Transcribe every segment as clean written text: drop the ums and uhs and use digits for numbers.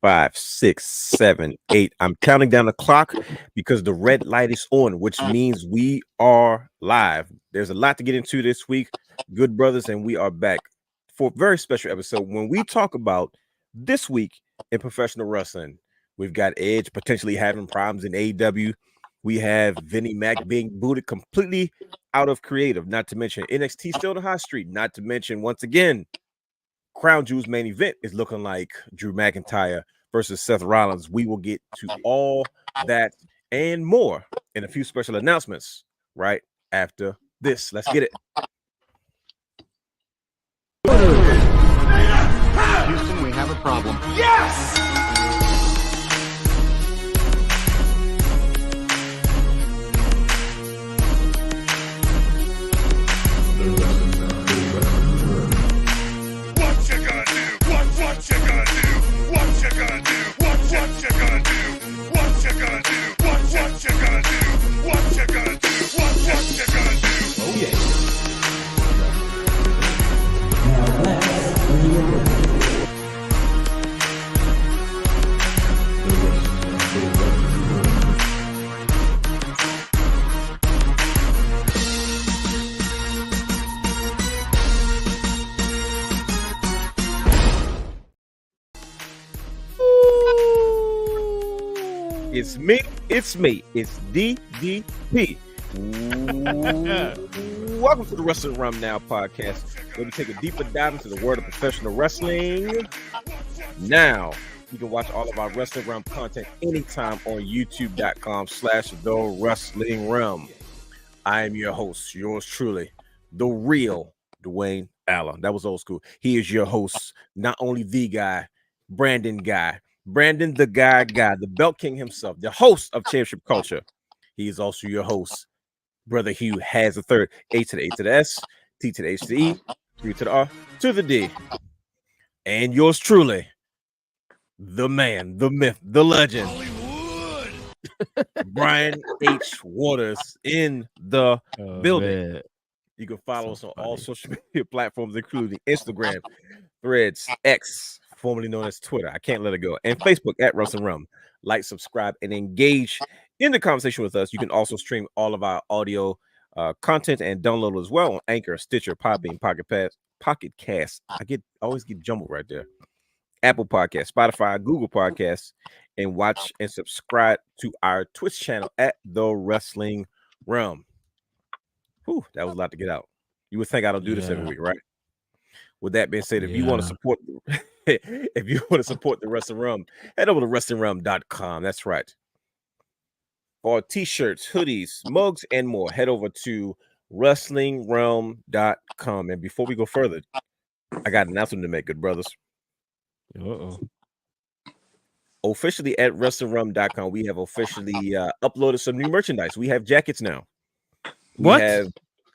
5, 6, 7, 8. I'm counting down the clock because the red light is on, which means we are live. There's a lot to get into this week, good brothers, and we are back for a very special episode when we talk about this week in professional wrestling. We've got Edge potentially having problems in AEW. We have Vinnie Mac being booted completely out of creative, not to mention NXT still on the hot street, not to mention, once again, Crown Jewel's main event is looking like Drew McIntyre versus Seth Rollins. We will get to all that and more in a few special announcements right after this. Let's get it. Houston, we have a problem. Yes! What you gonna do? What you gonna do? What you gonna do? What you gonna do? What you gonna do? What you gonna do? What you gonna do? What you gonna do? Oh yeah. It's me, it's DDP. Welcome to the Wrestling Rum Now podcast, where we take a deeper dive into the world of professional wrestling. Now, you can watch all of our Wrestling Rum content anytime on youtube.com/The Wrestling Rum. I am your host, yours truly, the real Dwayne Allen. That was old school. He is your host, not only the guy, Brandon the guy, the Belt King himself, the host of Championship Culture. He is also your host, Brother Hugh has a third, A to the A to the S, T to the H to the E, 3 to the R to the D. And yours truly, the man, the myth, the legend, Brian H. Waters in the building. Man. You can follow us on all social media platforms, including Instagram, Threads, X, formerly known as Twitter. I can't let it go. And Facebook at Wrestling Rum. Like, subscribe, and engage in the conversation with us. You can also stream all of our audio content and download as well on Anchor, Stitcher, Podbean, Pocket Cast. I always get jumbled right there. Apple Podcasts, Spotify, Google Podcasts, and watch and subscribe to our Twitch channel at The Wrestling Realm. Whew, that was a lot to get out. You would think I don't do this every week, right? With that being said, if you want to support the Wrestling Realm, head over to WrestlingRealm.com. That's right. For t-shirts, hoodies, mugs, and more, head over to WrestlingRealm.com. And before we go further, I got an announcement to make, good brothers. Officially at WrestlingRealm.com, we have officially uploaded some new merchandise. We have jackets now.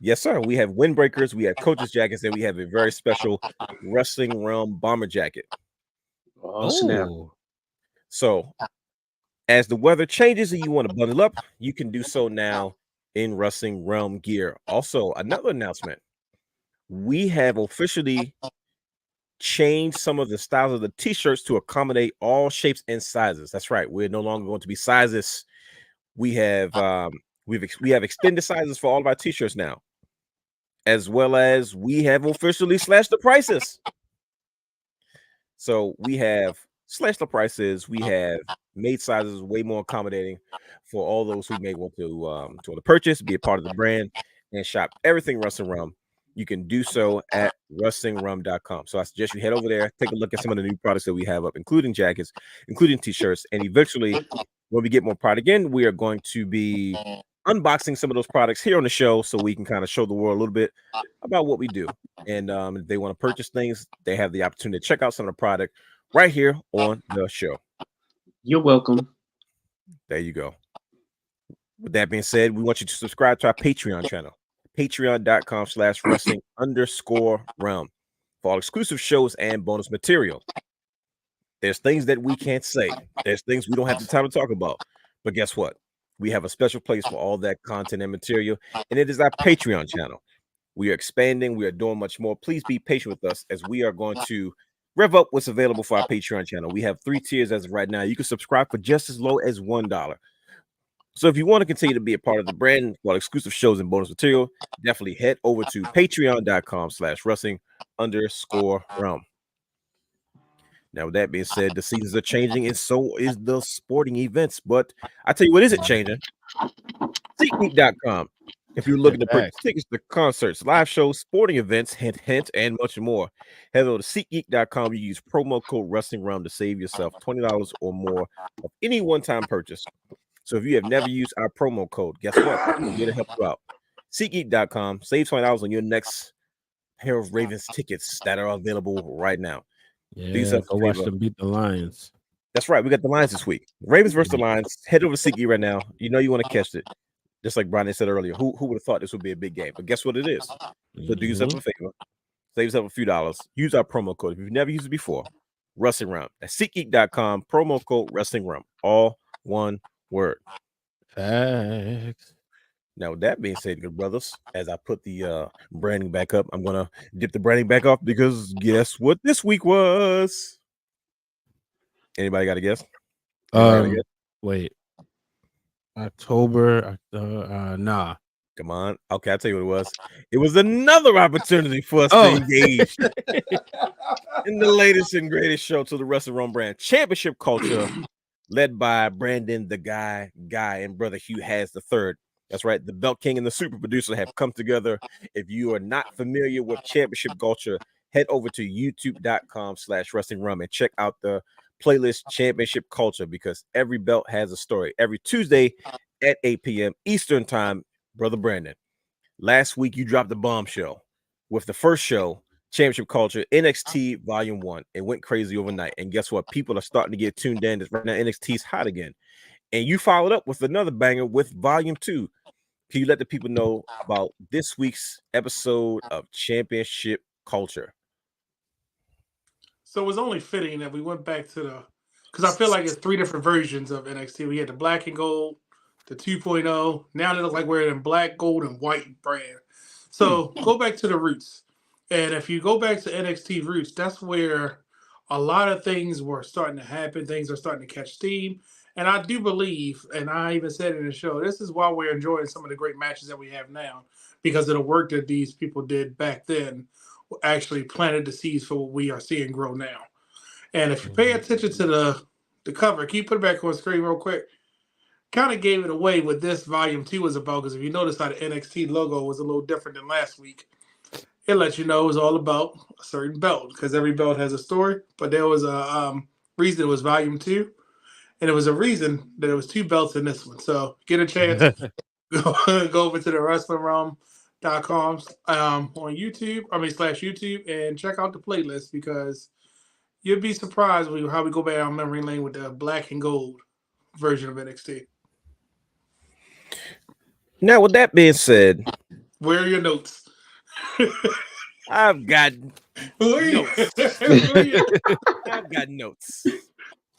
Yes, sir. We have windbreakers, we have coaches jackets, and we have a very special Wrestling Realm bomber jacket. Oh, snap. So, as the weather changes and you want to bundle up, you can do so now in Wrestling Realm gear. Also, another announcement. We have officially changed some of the styles of the t-shirts to accommodate all shapes and sizes. That's right. We're no longer going to be sizes. We have we have extended sizes for all of our t-shirts now, as well as we have officially slashed the prices. So we have slashed the prices. We have made sizes way more accommodating for all those who may want to purchase, be a part of the brand, and shop everything Wrestling Rum. You can do so at WrestlingRealm.com. So I suggest you head over there, take a look at some of the new products that we have up, including jackets, including t-shirts, and eventually, when we get more product in, we are going to be unboxing some of those products here on the show so we can kind of show the world a little bit about what we do. And if they want to purchase things, they have the opportunity to check out some of the product right here on the show. You're welcome. There you go. With that being said, we want you to subscribe to our Patreon channel, patreon.com/wrestling_realm for all exclusive shows and bonus material. There's things that we can't say. There's things we don't have the time to talk about. But guess what? We have a special place for all that content and material, and it is our Patreon channel. We are expanding. We are doing much more. Please be patient with us as we are going to Rev up what's available for our Patreon channel. We have 3 tiers as of right now. You can subscribe for just as low as $1. So if you want to continue to be a part of the brand while exclusive shows and bonus material, definitely head over to patreon.com/wrestling_realm. Now, with that being said, the seasons are changing, and so is the sporting events. But I tell you what isn't changing. SeatGeek.com. If you're looking to purchase tickets to concerts, live shows, sporting events, hint, and much more, head over to SeatGeek.com. You use promo code WrestlingRealm to save yourself $20 or more of any one-time purchase. So if you have never used our promo code, guess what? We're here to help you out. SeatGeek.com. Save $20 on your next pair of Ravens tickets that are available right now. Yeah, go watch them beat the Lions. That's right. We got the Lions this week. Ravens versus the Lions. Head over to SeatGeek right now. You know you want to catch it. Just like Brian said earlier, who would have thought this would be a big game? But guess what it is? So do yourself a favor. Save yourself a few dollars. Use our promo code. If you've never used it before, Wrestling Realm. That's SeatGeek.com. Promo code Wrestling Realm. All one word. Facts. Now, with that being said, good brothers, as I put the branding back up, I'm going to dip the branding back off because guess what this week was? Anybody got a guess? Wait. October, nah. Come on. Okay, I'll tell you what it was. It was another opportunity for us to engage in the latest and greatest show to the Wrestling Realm brand. Championship Culture, led by Brandon, the guy, and brother Hugh has the third. That's right. The Belt King and the Super Producer have come together. If you are not familiar with Championship Culture, head over to youtube.com/Wrestling Realm and check out the playlist Championship Culture, because every belt has a story. Every Tuesday at 8 p.m. Eastern Time, Brother Brandon. Last week, you dropped the bombshell with the first show, Championship Culture, NXT Volume 1. It went crazy overnight. And guess what? People are starting to get tuned in. Right now, NXT's hot again. And you followed up with another banger with Volume 2. Can you let the people know about this week's episode of Championship Culture? So it was only fitting that we went back to because I feel like it's 3 different versions of NXT. We had the black and gold, the 2.0. Now they look like we're in black, gold, and white brand. So go back to the roots. And if you go back to NXT roots, that's where a lot of things were starting to happen. Things are starting to catch steam. And I do believe, and I even said in the show, this is why we're enjoying some of the great matches that we have now, because of the work that these people did back then. Actually planted the seeds for what we are seeing grow now. And if you pay attention to the cover, can you put it back on screen real quick? Kind of gave it away what this volume 2 was about, because if you notice how the NXT logo was a little different than last week, it lets you know it was all about a certain belt, because every belt has a story. But there was a reason it was volume 2, and it was a reason that it was 2 belts in this one. So get a chance, go over to the Wrestling Realm .com on YouTube, /YouTube, and check out the playlist, because you'll be surprised how we go back down memory lane with the black and gold version of NXT. Now, with that being said, where are your notes? I've got notes. I've got notes.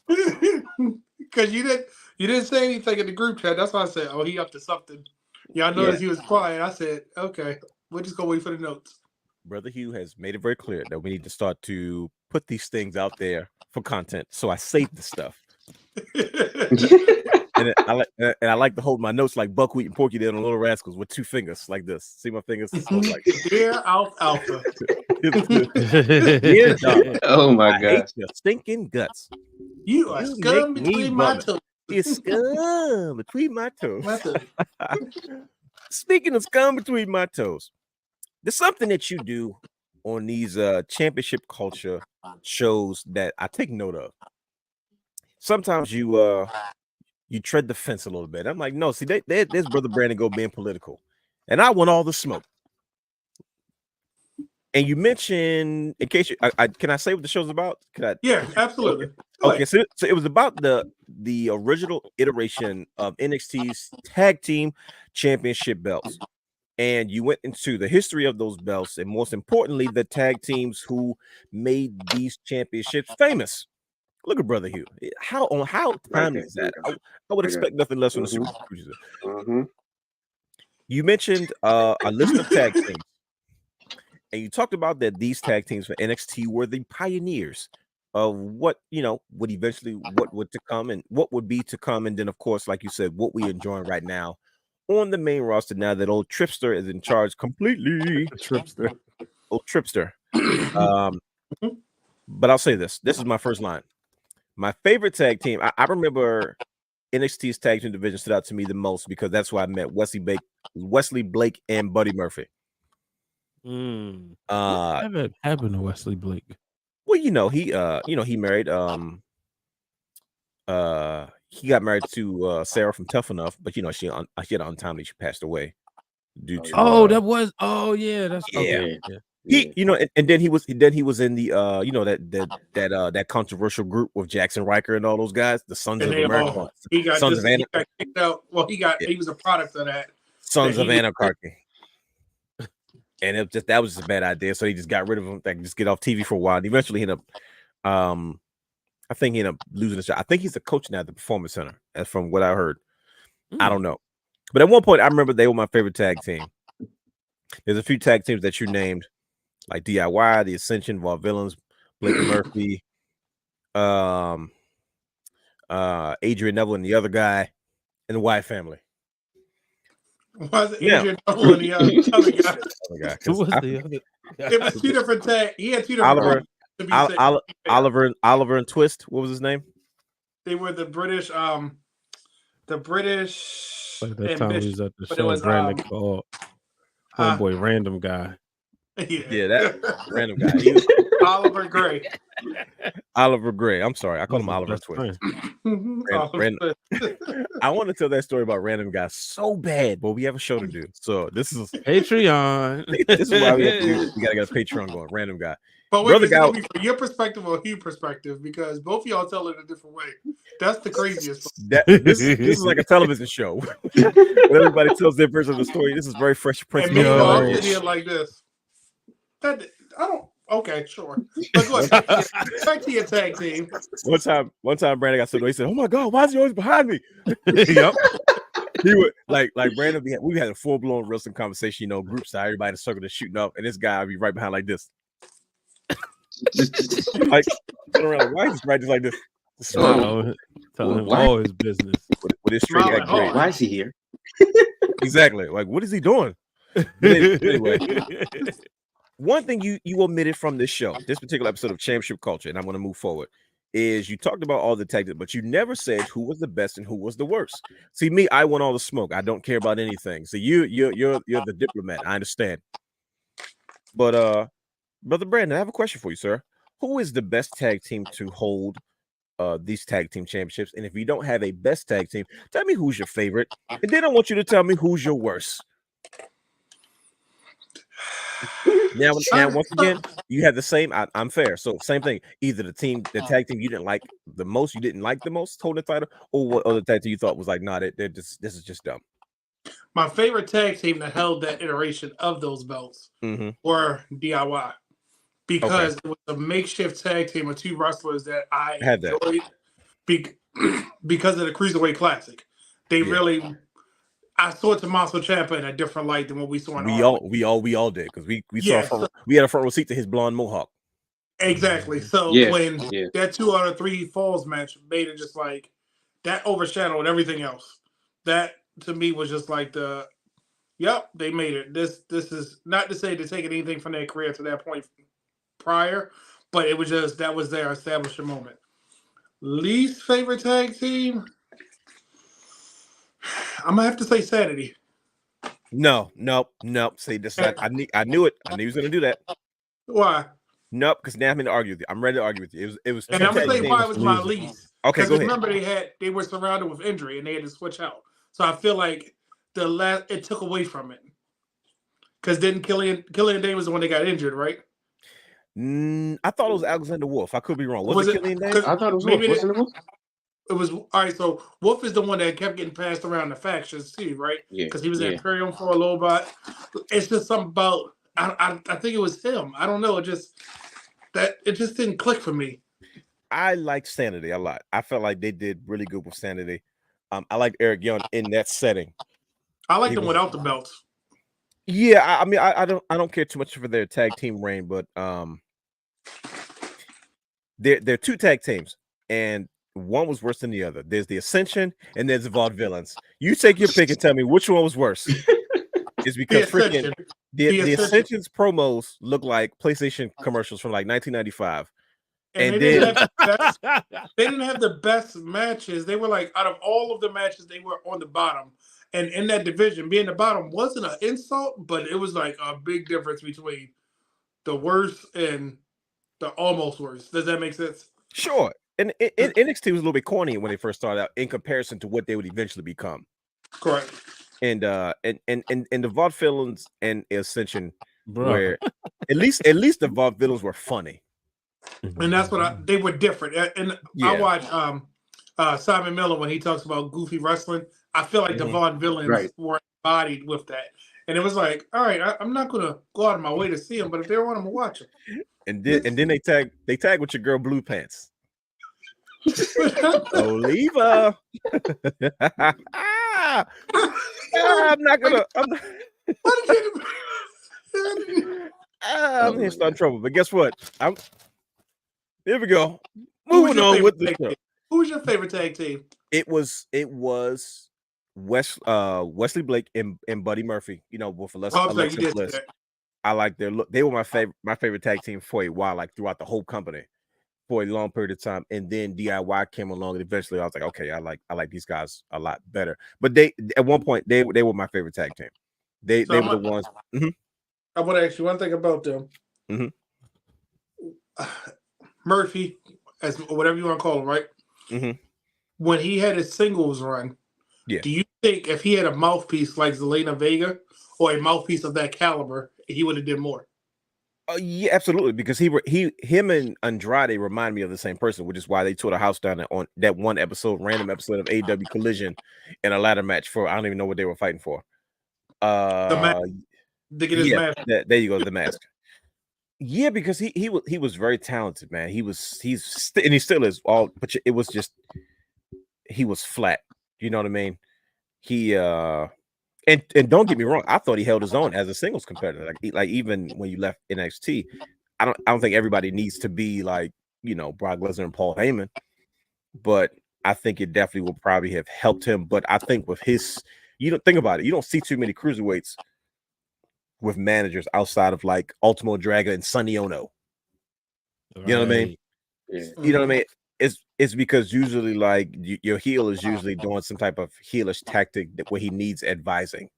Because you didn't say anything in the group chat. That's why I said, "Oh, he up to something." Y'all noticed he was quiet. I said, okay, we're just going to wait for the notes. Brother Hugh has made it very clear that we need to start to put these things out there for content. So I saved the stuff. and I like to hold my notes like Buckwheat and Porky did on Little Rascals with 2 fingers like this. See my fingers? Like Dear Alpha. Dear dog, Oh my I God. hate your stinking guts. You are scum between my toes. It's scum between my toes. Speaking of scum between my toes, there's something that you do on these Championship Culture shows that I take note of. Sometimes you tread the fence a little bit. I'm like, no, see, there's Brother Brandon go being political, and I want all the smoke. And you mentioned, in case can I say what the show's about? Yeah, absolutely. Okay, so it was about the original iteration of NXT's tag team championship belts. And you went into the history of those belts, and most importantly, the tag teams who made these championships famous. Look at Brother Hugh. How timely is that? I would expect nothing less from the Super Producer. You mentioned a list of tag teams, and you talked about that these tag teams for NXT were the pioneers of what would eventually what would to come and what would be to come, and then of course, like you said, what we enjoying right now on the main roster now that old Tripster is in charge completely. Old Tripster. But I'll say this. This is my first line. My favorite tag team. I remember NXT's tag team division stood out to me the most because that's where I met Wesley Blake and Buddy Murphy. What happened to Wesley Blake? Well, he married he got married to Sarah from Tough Enough, but she had untimely, she passed away due to that's okay. And then he was in the that controversial group with Jackson Riker and all those guys, the Sons of America. He got kicked out. Well, he was a product of that. Sons of Anarchy. And that was just a bad idea. So he just got rid of him, like just get off TV for a while. And eventually he ended up I think he ended up losing his job. I think he's a coach now at the Performance Center, as from what I heard. I don't know. But at one point I remember they were my favorite tag team. There's a few tag teams that you named, like DIY, The Ascension, Vaudevillains, Blake and Murphy, Adrian Neville and the other guy, and the Wyatt family. Was it Adrian Neville and the other guy? Who was the other? It was two different tag. He had two different. Oliver and Twist. What was his name? They were the British. Like that time he was at the show, Brandon called homeboy random guy. Yeah, that random guy. Oliver Gray. Oliver Gray. I'm sorry, I called him Oliver Twist. I want to tell that story about random guy so bad, but we have a show to do. So this is Patreon. This is why we gotta get a Patreon going. Random guy. But wait, is it gonna be from your perspective or his perspective? Because both of y'all tell it a different way. That's the craziest. This is like a television show. When everybody tells their version of the story. This is very Fresh Prince. And me, I'll sit here like this. I don't. Okay, sure. But go ahead. Back to your tag team. One time, Brandon got so he said, "Oh my God, why is he always behind me?" Yep. He would like Brandon. We had a full blown wrestling conversation. Group style, everybody in the circle just shooting up, and this guy would be right behind like this. Like around, why is right just like this? Tell him all his business with his straight act. Why is he here? Exactly. Like, what is he doing? Anyway, one thing you omitted from this show, this particular episode of Championship Culture, and I'm going to move forward, is you talked about all the tactics, but you never said who was the best and who was the worst. See, me, I want all the smoke. I don't care about anything. So you're the diplomat. I understand. But Brother Brandon, I have a question for you, sir. Who is the best tag team to hold these tag team championships? And if you don't have a best tag team, tell me who's your favorite. And then I want you to tell me who's your worst. Now, once again, you have the same. I'm fair. So same thing. Either the tag team you didn't like the most, holding the title, or what other tag team you thought was like, nah, this is just dumb. My favorite tag team that held that iteration of those belts were DIY. Because it was a makeshift tag team of two wrestlers that I enjoyed because of the Cruiserweight Classic. They really, I saw Tommaso Ciampa in a different light than what we saw in we all did, because we saw we had a front row seat to his blonde mohawk. Exactly. So when that 2 out of 3 falls match made it just like that overshadowed everything else. That to me was just like they made it. This is not to say they're taking anything from their career to that point prior, but it was just that was their establishment moment. Least favorite tag team, I'm gonna have to say Sanity. No. See, this I knew it. I knew he was gonna do that. Why? Nope, because now I'm going to argue with you. I'm ready to argue with you. It was. And I'm gonna say why it was my least. Okay, go ahead. Remember they were surrounded with injury and they had to switch out. So I feel like it took away from it. Because then Killian Dane was the one that got injured, right? I thought it was Alexander Wolf. I could be wrong. Was it Killian Dane? I thought it was Wolf. Wasn't it Wolf? It was all right. So Wolf is the one that kept getting passed around the factions too, right? Yeah. Because he was at Imperium for a little bit. It's just something about I think it was him. I don't know. It just didn't click for me. I like Sanity a lot. I felt like they did really good with Sanity. I like Eric Young in that setting. I like them without the belts. Yeah, I mean, I don't care too much for their tag team reign, but they're two tag teams, and one was worse than the other. There's the Ascension, and there's the Vaudevillains. You take your pick and tell me which one was worse. It's because freaking the Ascension's promos look like PlayStation commercials from like 1995. And they didn't have the best matches. They were like, out of all of the matches, they were on the bottom. And in that division, being the bottom wasn't an insult, but it was like a big difference between the worst and the almost worst. Does that make sense? Sure. And NXT was a little bit corny when they first started out in comparison to what they would eventually become. Correct. And the Vaudevillains and Ascension were at least the Vaudevillains were funny. And that's what they were different. And I watched Simon Miller when he talks about goofy wrestling. I feel like the Vaudevillains were embodied with that. And it was like, all right, I'm not gonna go out of my way to see them, but if they want them to watch them. And then they tag with your girl Blue Pants. Oliva. I'm not gonna. I'm here starting trouble, but guess what? Here we go. Moving on with the show. Who was your favorite tag team? It was Wesley Blake and Buddy Murphy. You know, with Alexa Bliss. I like their look. They were my favorite tag team for a while, like throughout the whole company for a long period of time. And then DIY came along, and eventually I was like, okay, I like these guys a lot better. But they at one point they were my favorite tag team. They were the ones. I want to ask you one thing about them. Murphy, as whatever you want to call him, right? When he had his singles run, do you think if he had a mouthpiece like Zelina Vega or a mouthpiece of that caliber, he would have did more? Yeah, absolutely. Because him and Andrade remind me of the same person, which is why they tore the house down on that one random episode of AW Collision in a ladder match for I don't even know what they were fighting for. The mask. To get his mask. There you go, the mask. Yeah, because he was very talented, man. He still is all, but it was just he was flat. You know what I mean? He and don't get me wrong, I thought he held his own as a singles competitor. Like even when you left NXT, I don't think everybody needs to be like, you know, Brock Lesnar and Paul Heyman, but I think it definitely will probably have helped him. But I think with his, you don't think about it, you don't see too many cruiserweights with managers outside of like Ultimo Dragon and Sonny Ono. You know what I mean? Yeah. You know what I mean? It's because usually like your heel is usually doing some type of heelish tactic where he needs advising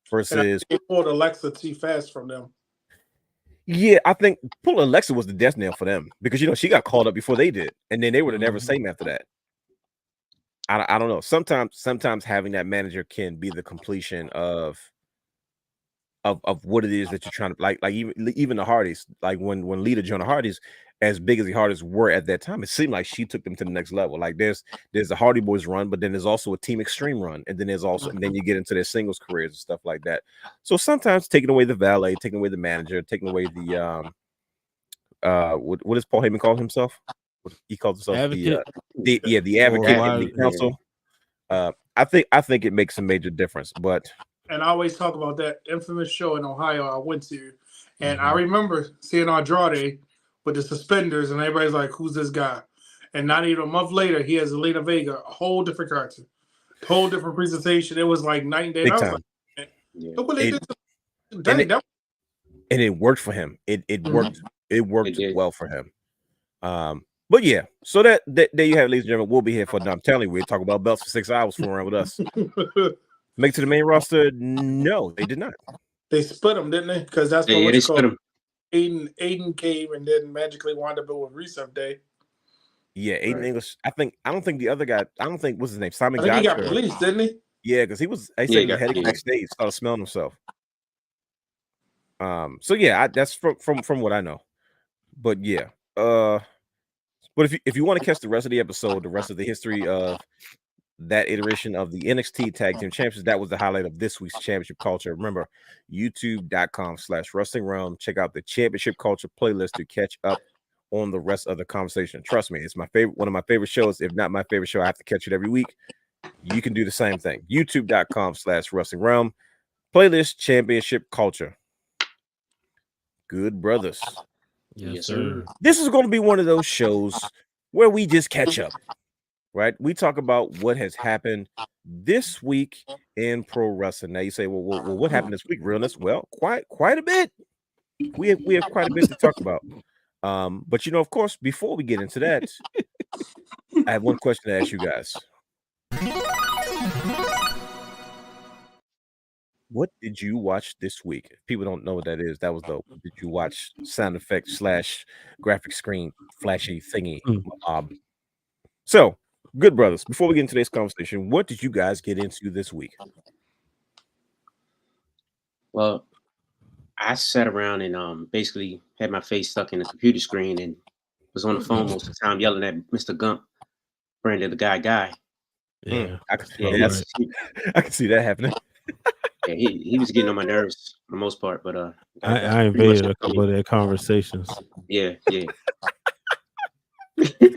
versus he pulled Alexa too fast from them. Yeah, I think pulling Alexa was the death knell for them because, you know, she got called up before they did, and then they would have never seen after that. I don't know. Sometimes having that manager can be the completion of what it is that you're trying to like even the Hardys, like when Lita joined the Hardys, as big as the Hardys were at that time, it seemed like she took them to the next level. Like there's the Hardy Boys run, but then there's also a Team Extreme run, and then then you get into their singles careers and stuff like that. So sometimes taking away the valet, taking away the manager, taking away the what does Paul Heyman call himself? He calls himself advocate. The advocate of the council. I think it makes a major difference, but. And I always talk about that infamous show in Ohio I went to. And I remember seeing Andrade with the suspenders, and everybody's like, who's this guy? And not even a month later, he has Zelina Vega, a whole different character, whole different presentation. It was like night and day. And I was like, look what they did. And it worked for him. It worked. It worked well for him. But yeah, so that there you have it, ladies and gentlemen. We'll be here for I'm telling you, we'll talk about belts for 6 hours fooling around with us. Make it to the main roster? No, they did not. They split them, didn't they? Because that's what they split them. Aiden came and then magically wound up with Rusev Day. Yeah, Aiden English. I don't think the other guy. I don't think what's his name. Simon. I think he got released, didn't he? Yeah, because he was. I said he heading backstage, started smelling himself. So yeah, that's from what I know. But yeah, but if you want to catch the rest of the episode, the rest of the history of that iteration of the NXT Tag Team Champions, that was the highlight of this week's Championship Culture. Remember, youtube.com/Wrestling Realm. Check out the Championship Culture playlist to catch up on the rest of the conversation. Trust me, it's my favorite, one of my favorite shows, if not my favorite show. I have to catch it every week. You can do the same thing. youtube.com/Wrestling Realm. Playlist championship culture. Good brothers. Yes, sir. This is going to be one of those shows where we just catch up, right? We talk about what has happened this week in pro wrestling. Now you say, well, what happened this week, Realness? Well, quite a bit. We have quite a bit to talk about. But of course, before we get into that, I have one question to ask you guys. What did you watch this week? If people don't know what that is, that was the did you watch sound effect / graphic screen flashy thingy. So, good brothers, before we get into today's conversation, what did you guys get into this week? Well, I sat around and basically had my face stuck in the computer screen and was on the phone most of the time yelling at Mr. Gump, Brandon the guy. Yeah, I can see that happening. Yeah, he was getting on my nerves for the most part, but I invaded a couple of their conversations. Yeah. Let me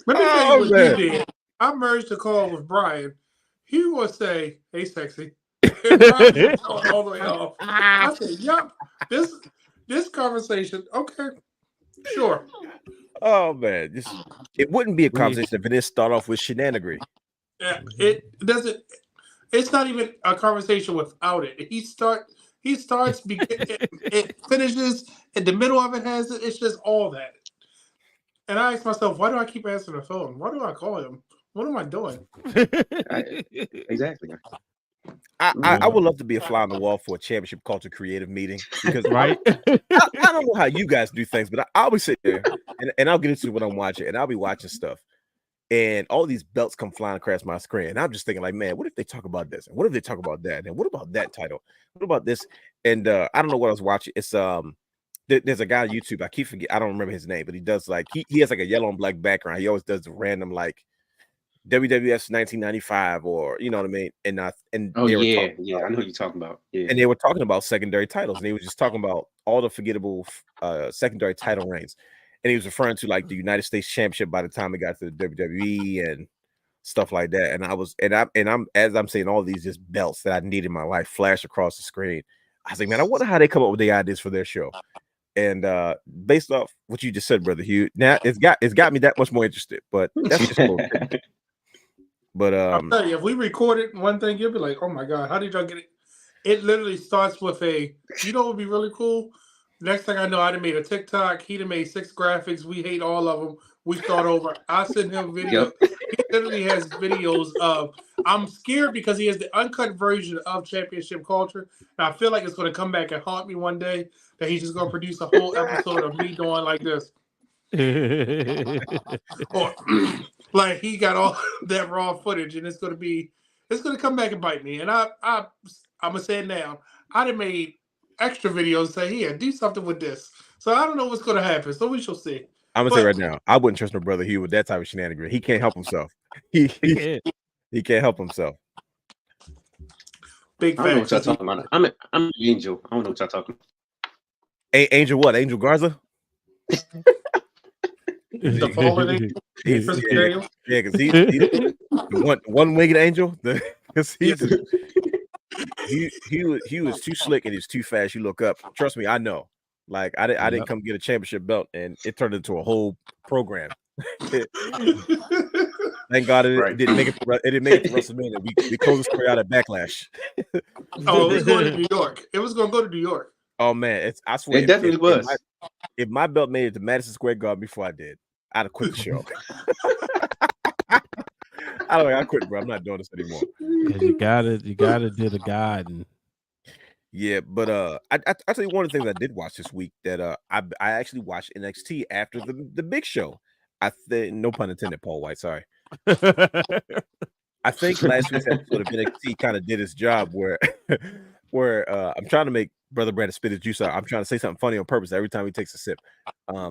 tell you what you did. I merged the call with Brian. He will say, "Hey, sexy." And Brian was going all the way off. I said, "Yup, this conversation, okay, sure." Oh man, it wouldn't be a conversation if it didn't start off with shenanigery. Yeah, it doesn't. It's not even a conversation without it. He starts. It finishes. In the middle of it has it. It's just all that. And I ask myself, why do I keep answering the phone? Why do I call him? What am I doing? Exactly. I would love to be a fly on the wall for a championship culture creative meeting because Right? I don't know how you guys do things, but I'll be sitting there and I'll get into what I'm watching and I'll be watching stuff. And all these belts come flying across my screen. And I'm just thinking, like, man, what if they talk about this? And what if they talk about that? And what about that title? What about this? And I don't know what I was watching. It's there's a guy on YouTube. I keep forgetting. I don't remember his name, but he does like he has like a yellow and black background. He always does the random like WWF 1995 or you know what I mean. And I know what you're talking about. Yeah. And they were talking about secondary titles, and he was just talking about all the forgettable secondary title reigns. And he was referring to like the United States Championship by the time it got to the WWE and stuff like that. And I'm as I'm saying all these just belts that I need in my life flash across the screen. I was like, man, I wonder how they come up with the ideas for their show. And based off what you just said, brother Hugh, now it's got me that much more interested. But that's just cool. But I'll tell you, if we recorded one thing, you'll be like, oh my god, how did y'all get it? It literally starts with what would be really cool. Next thing I know, I done made a TikTok. He done made 6 graphics. We hate all of them. We start over. I send him videos. Yep. He literally has videos of. I'm scared because he has the uncut version of Championship Culture, and I feel like it's going to come back and haunt me one day. That he's just going to produce a whole episode of me going like this, or like he got all that raw footage, and it's going to come back and bite me. And I'm gonna say it now. I done made extra videos say, here, do something with this. So I don't know what's going to happen. So we shall see. I'm gonna say right now, I wouldn't trust my brother Hugh with that type of shenanigans. He can't help himself. He can't help himself. Big I don't know what y'all talking about. I'm an Angel. I don't know what y'all talking about. Angel what? Angel Garza? The fallen angel? Yeah, because he's the one-winged angel. Because he was too slick and he's too fast. You look up. Trust me, I know. Like I didn't come get a championship belt and it turned into a whole program. Thank God it didn't make it. It didn't make it to WrestleMania. We closed the story out at Backlash. Oh, it was going to New York. It was going to go to New York. Oh man, I swear it definitely was. If my belt made it to Madison Square Garden before I did, I'd have quit the show. I quit, bro. I'm not doing this anymore. You gotta do the guide. Yeah, but I tell you one of the things I did watch this week that I actually watched NXT after the big show. I think no pun intended, Paul White. Sorry. I think last week's episode of NXT kind of did its job where I'm trying to make Brother Brandon spit his juice out. I'm trying to say something funny on purpose every time he takes a sip. But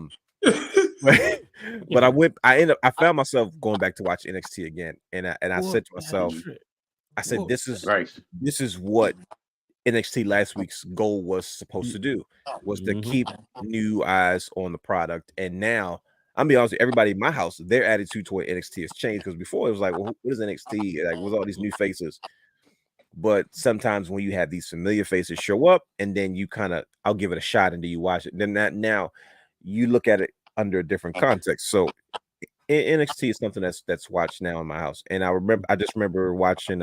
I found myself going back to watch NXT again, and I said to myself, this is what NXT last week's goal was supposed to do, was to keep new eyes on the product. And now I'm be honest with everybody in my house, their attitude toward NXT has changed, because before it was like, well, what is NXT? Like, with all these new faces, But sometimes when you have these familiar faces show up, and then you kind of, I'll give it a shot, and then you watch it. Then that now you look at it under a different context. So NXT is something that's watched now in my house, and I just remember watching.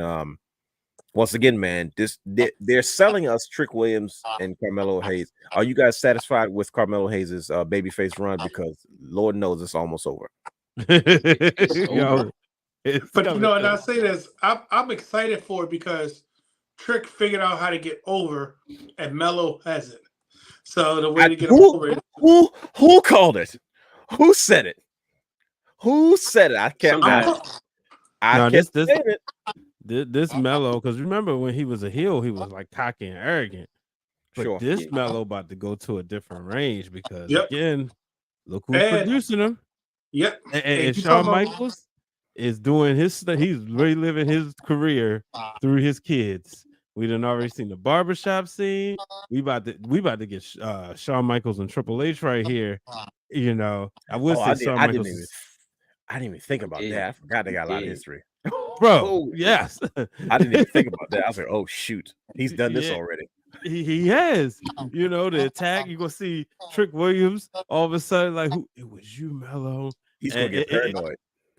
Once again, man, they're selling us Trick Williams and Carmelo Hayes. Are you guys satisfied with Carmelo Hayes's babyface run? Because Lord knows it's almost over. Yo, it's But coming and I through. say this, I'm excited for it because Trick figured out how to get over, and Melo hasn't. So the way to get him over is Who called it? Who said it? Who said it? I Some kept. guy. Saying it. This Mello, because remember when he was a heel, he was like cocky and arrogant. But Sure. this Mello about to go to a different range because Yep. again, look who's And- producing him. Yep. And you Shawn talking about- Michaels is doing his stuff. He's reliving his career through his kids. We done already seen the barbershop scene. We about to get Shawn Michaels and Triple H right here. You know, I would say Shawn Michaels. I didn't even think about that. I forgot they got a lot of history. Bro, yes. I didn't even think about that. I was like, oh shoot, he's done this already. He has. You know, the attack. You're gonna see Trick Williams all of a sudden, like, who it was you, Mello. He's gonna get paranoid.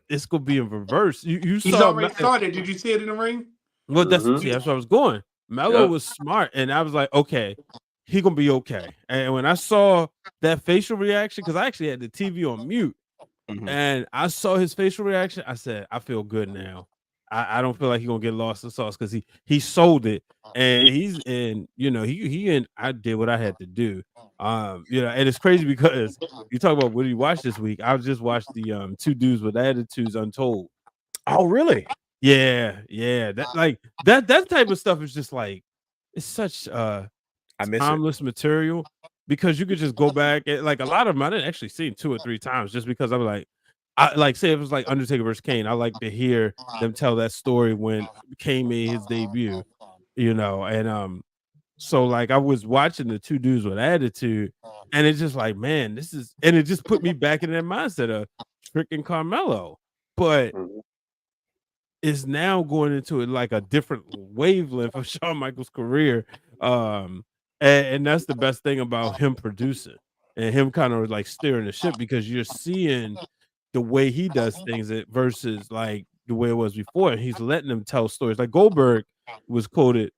It's gonna be in reverse. You He's saw already started. Did you see it in the ring? Well, that's where I was going. Mello Yep. was smart, and I was like, okay, he gonna be okay. And when I saw that facial reaction, because I actually had the TV on mute, and I saw his facial reaction, I said, I feel good now. I don't feel like he's gonna get lost in sauce because he sold it, and I did what I had to do. And it's crazy because you talk about what did you watch this week? I just watched the Two Dudes with Attitudes Untold. Oh, really? Yeah. That type of stuff is just like it's such timeless material because you could just go back and like a lot of them I didn't actually see 2 or 3 times just because I'm like. I like say it was like Undertaker versus Kane. I like to hear them tell that story when Kane made his debut, and so like I was watching the Two Dudes with Attitude, and it's just like, man, and it just put me back in that mindset of Trick and Carmelo, but it's now going into it like a different wavelength of Shawn Michaels' career, and that's the best thing about him producing and him kind of like steering the ship because you're seeing the way he does things versus like the way it was before. And he's letting them tell stories. Like Goldberg was quoted.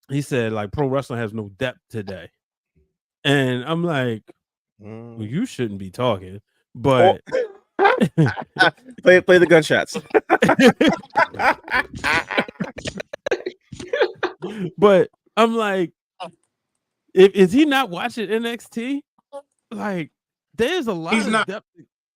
He said, like, pro wrestling has no depth today. And I'm like, well, you shouldn't be talking. But play the gunshots. But I'm like, is he not watching NXT? Like, there's a lot of depth.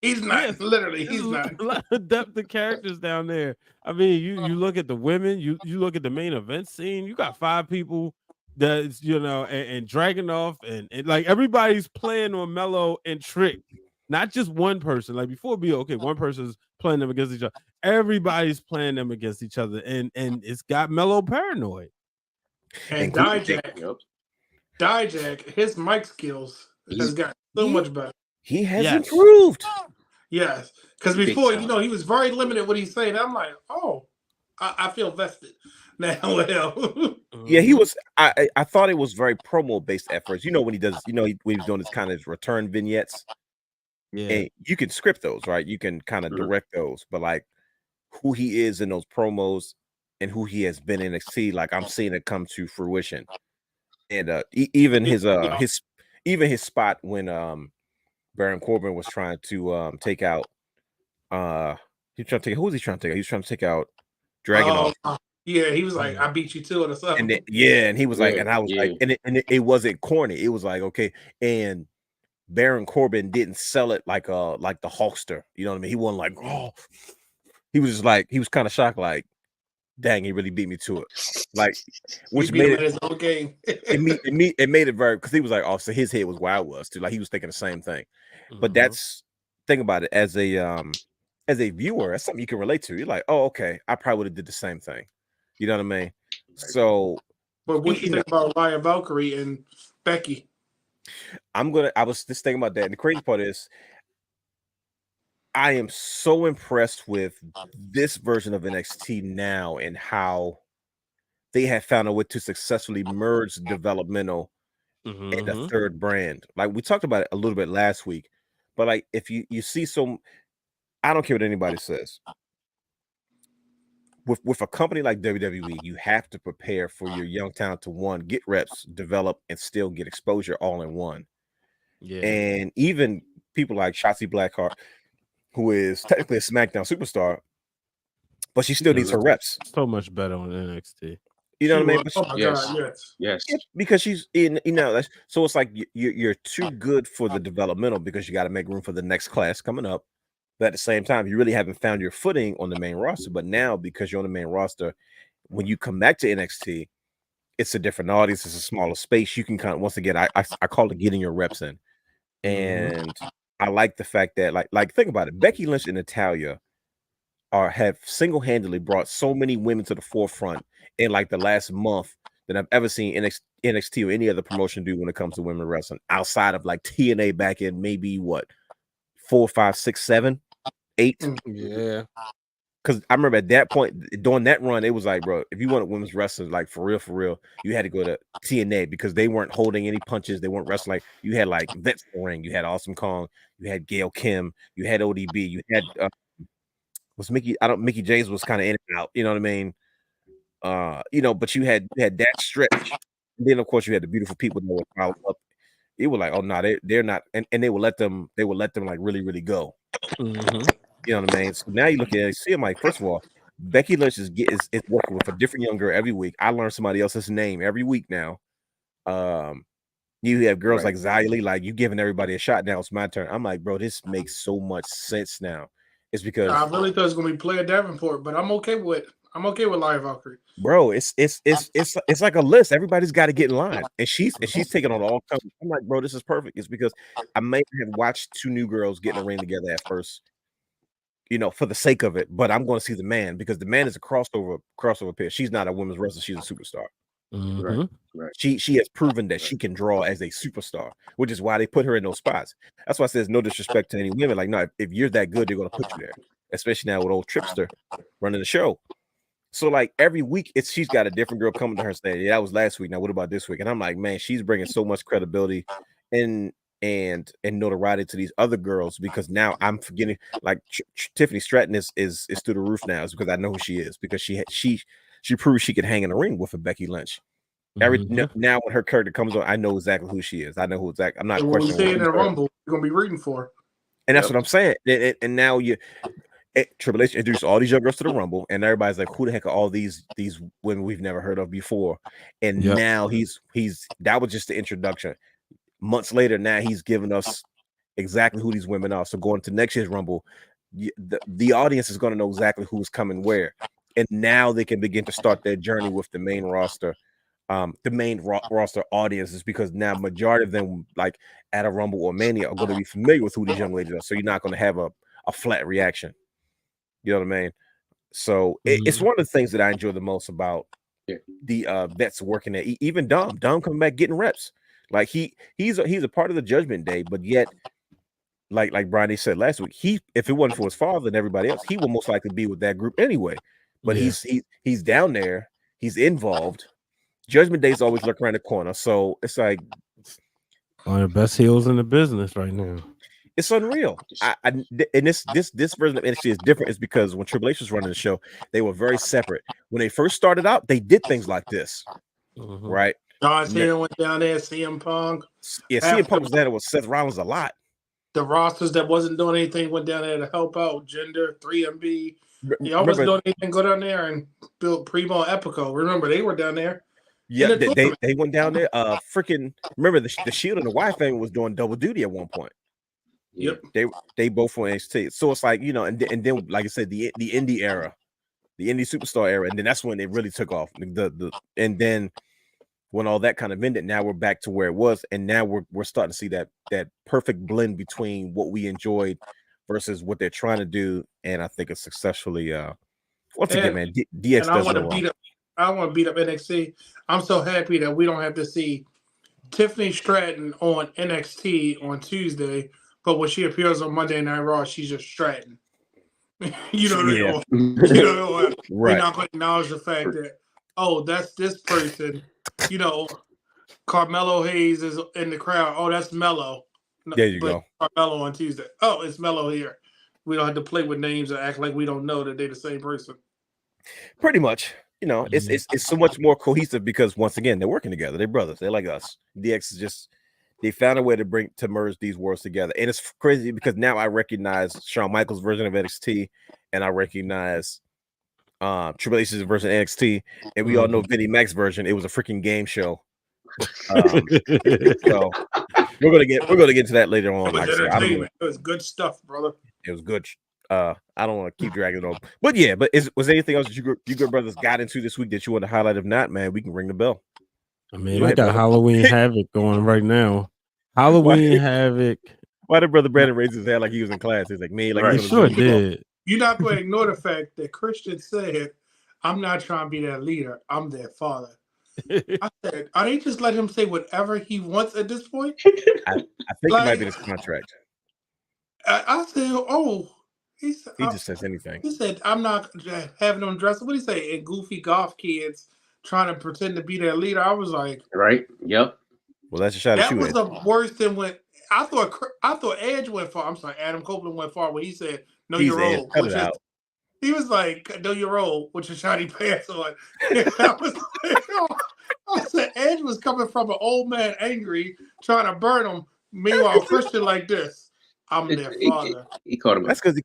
He's not. Yes, literally, he's not. A lot of depth of characters down there. I mean, you look at the women, you look at the main event scene. You got 5 people that's and Dragunov and like everybody's playing on Mello and Trick, not just one person. Like before, it'd be okay, one person's playing them against each other. Everybody's playing them against each other, and it's got Mello paranoid. And Dijak, his mic skills has got so much better. He has improved. Yes, because before, he was very limited what he's saying. I'm like, oh, I feel vested now. Well, yeah, he was. I thought it was very promo based at first. When he does, when he was doing his kind of return vignettes. Yeah, and you can script those, right? You can kind of direct those, but like who he is in those promos and who he has been in NXT, like I'm seeing it come to fruition. And even his spot when Baron Corbin was trying to take out who was he trying to take out? He was trying to take out Dragunov. Yeah, he was like, I beat you to it or something. And then, and he was like, and I was like, and it wasn't corny. It was like, okay, and Baron Corbin didn't sell it like the Hulkster. You know what I mean? He wasn't like, oh, he was just like, he was kind of shocked, like, dang, he really beat me to it. Like, which made it his own game. it made it very, because he was like, oh, so his head was where I was too. Like he was thinking the same thing. But that's think about it as a viewer, that's something you can relate to. You're like, oh, okay, I probably would have did the same thing. You know what I mean? So, but what you think about Ryan Valkyrie and Becky? I was just thinking about that. And the crazy part is, I am so impressed with this version of NXT now and how they had found a way to successfully merge developmental and a third brand. Like we talked about it a little bit last week, but like if you see I don't care what anybody says. With a company like WWE, you have to prepare for your young talent to one, get reps, develop, and still get exposure all in one. Yeah. And even people like Shotzi Blackheart, who is technically a SmackDown superstar, but she still needs her reps. So much better on NXT. You know what I mean? Oh my God, yes. Because she's in, so it's like you're too good for the developmental because you got to make room for the next class coming up. But at the same time, you really haven't found your footing on the main roster. But now, because you're on the main roster, when you come back to NXT, it's a different audience. It's a smaller space. You can kind of, once again, I call it getting your reps in. And I like the fact that, like think about it. Becky Lynch and Natalya have single-handedly brought so many women to the forefront in like the last month that I've ever seen NXT or any other promotion do when it comes to women wrestling, outside of like TNA back in maybe 4, 5, 6, 7, 8. Yeah. Because I remember at that point, during that run, it was like, bro, if you wanted women's wrestling, like for real, you had to go to TNA because they weren't holding any punches. They weren't wrestling. You had like vets in the ring. You had Awesome Kong. You had Gail Kim. You had ODB. You had Mickey James was kind of in and out. You know what I mean? But you had that stretch. And then of course you had the beautiful people that would follow up. It was like, oh no, they're not, and they would let them like really, really go. You know what I mean? So now you look at it, see, I'm like, first of all, Becky Lynch is working with a different young girl every week. I learn somebody else's name every week now. You have girls like Xia Li, like you giving everybody a shot. Now it's my turn. I'm like, bro, this makes so much sense now. It's because I really thought it was gonna be Player Davenport, but I'm okay with Live Valkyrie. Bro, it's like a list. Everybody's got to get in line, and she's taking on all comers. I'm like, bro, this is perfect. It's because I may have watched two new girls get in the ring together at first, for the sake of it. But I'm going to see the man because the man is a crossover pair. She's not a women's wrestler; she's a superstar. Right. She has proven that she can draw as a superstar, which is why they put her in those spots. That's why I says no disrespect to any women. Like, no, if you're that good, they're going to put you there. Especially now with old Tripster running the show. So like every week, she's got a different girl coming to her saying, "Yeah, that was last week. Now what about this week?" And I'm like, man, she's bringing so much credibility and notoriety to these other girls because now I'm forgetting like Tiffany Stratton is through the roof now. Is because I know who she is because she proved she could hang in the ring with a Becky Lynch. Now when her character comes on, I know exactly who she is. I know who exactly. I'm not questioning. When we see it in the Rumble, you're gonna be rooting for her. And that's what I'm saying. And now Triple H introduced all these young girls to the Rumble, and everybody's like, "Who the heck are all these women we've never heard of before?" And now he's that was just the introduction. Months later, now he's giving us exactly who these women are. So going to next year's Rumble, the audience is going to know exactly who's coming where, and now they can begin to start their journey with the main roster. The main roster audience is because now majority of them, like at a Rumble or Mania, are going to be familiar with who these young ladies are. So you're not going to have a flat reaction. You know what I mean? So it's one of the things that I enjoy the most about the vets working there. Even Dom coming back getting reps. Like he's a part of the Judgment Day, but yet, like Brian said last week, if it wasn't for his father and everybody else, he would most likely be with that group anyway. But he's down there, he's involved. Judgment Day's always lurking around the corner, so it's like one of the best heels in the business right now. It's unreal. And this version of NXT is different. Is because when Triple H was running the show, they were very separate. When they first started out, they did things like this, right? John Cena went down there, CM Punk. Yeah, CM Punk was there with Seth Rollins a lot. The rosters that wasn't doing anything went down there to help out. Gender, 3MB. Y'all wasn't doing anything. Go down there and build Primo Epico. Remember, they were down there. Yeah, they went down there. Freaking remember the Shield and the Y family was doing double duty at one point. Yep, they both were NXT. So it's like, and then like I said, the indie era, the indie superstar era, and then that's when it really took off. And then when all that kind of ended, now we're back to where it was, and now we're starting to see that perfect blend between what we enjoyed versus what they're trying to do, and I think it's successfully. Once again, man, DX does it wrong. I want to beat up NXT. I'm so happy that we don't have to see Tiffany Stratton on NXT on Tuesday, but when she appears on Monday Night Raw, she's just Stratton. We're not going to acknowledge the fact that oh, that's this person. You know, Carmelo Hayes is in the crowd. Oh, that's Mello. There you go. Carmelo on Tuesday. Oh, it's Mello here. We don't have to play with names and act like we don't know that they're the same person. Pretty much. You know, it's so much more cohesive because once again, they're working together. They're brothers. They're like us. DX is just they found a way to merge these worlds together. And it's crazy because now I recognize Shawn Michaels' version of NXT and I recognize Triple H's version of NXT. And we all know Vinnie Mac's version. It was a freaking game show. So we're gonna get into that later on. It was good stuff, brother. It was good. I don't want to keep dragging it on, but yeah. But was there anything else that you good brothers got into this week that you want to highlight? If not, man, we can ring the bell. I mean, I got Halloween Havoc going right now. Halloween Havoc. Why did Brother Brandon raise his hand like he was in class? He's like me, like right. He sure did. You're not going to ignore the fact that Christian said, "I'm not trying to be their leader. I'm their father." I said, "Are they just letting him say whatever he wants at this point?" I think it might be his contract. I said, "Oh." He just says anything. He said, "I'm not having them dress." What did he say? And goofy golf kids trying to pretend to be their leader. I was like, right, yep. Well, that's a shot. That was worse than when I thought Edge went far. I'm sorry, Adam Copeland went far when he said, "Know your role." He was like, "Know your role," with your shiny pants on. I said, Edge was coming from an old man angry, trying to burn him. Meanwhile, Christian like this. I'm their father. He called him. That's because he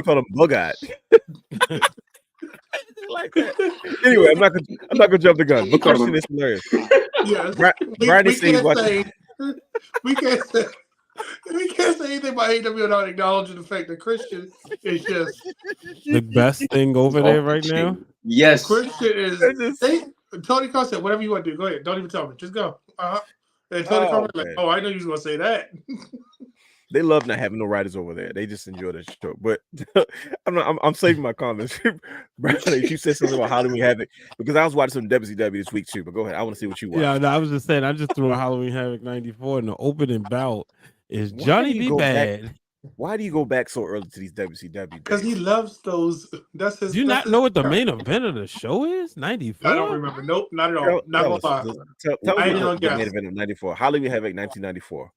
called him bug-eyed. Like that. Anyway, I'm not gonna jump the gun. But Christian is hilarious. Yes. We can't say anything about AEW without acknowledging the fact that Christian is just the best thing over there right now. Yes, Christian is. Tony Khan said, "Whatever you want to do, go ahead. Don't even tell me. Just go." And Tony Khan was like, "Oh, I know you was gonna say that." They love not having no writers over there. They just enjoy the show. But I'm saving my comments. Brandon, you said something about Halloween Havoc because I was watching some WCW this week too. But go ahead. I want to see what you watch. Yeah, no, I was just saying. I just threw a Halloween Havoc 94, and the opening bout is Johnny B. Bad. Why do you go back so early to these WCW? Because he loves those. That's his. Do you not know what the main event of the show is? 94. I don't remember. Nope, not at all. Not gonna lie. Tell me the main event of 94. Halloween Havoc 1994.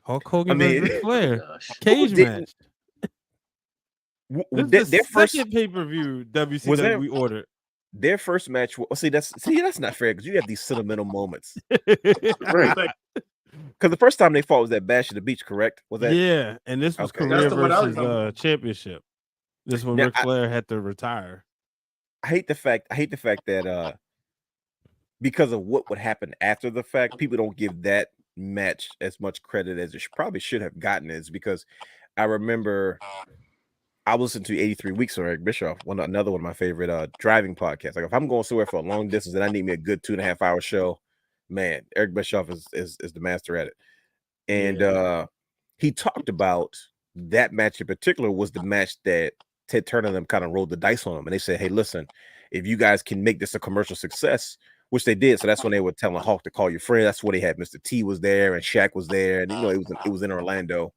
Hulk Hogan versus Ric Flair cage match. Their first pay-per-view WCW we ordered. Their first match. That's not fair because you have these sentimental moments. Right. Because the first time they fought was at Bash at the Beach, correct? Was that? Yeah, and this was career versus championship. This one Ric Flair had to retire. I hate the fact that because of what would happen after the fact, people don't give that match as much credit as it probably should have gotten. Is because I remember I listened to 83 Weeks on Eric Bischoff, another one of my favorite driving podcasts. Like if I'm going somewhere for a long distance and I need me a good 2.5 hour show, man, Eric Bischoff is the master at it. And he talked about that match in particular was the match that Ted Turner and them kind of rolled the dice on him. And they said, "Hey, listen, if you guys can make this a commercial success," which they did. So that's when they were telling Hulk to call your friend. That's where they had Mr. T was there and Shaq was there. And, it was in Orlando.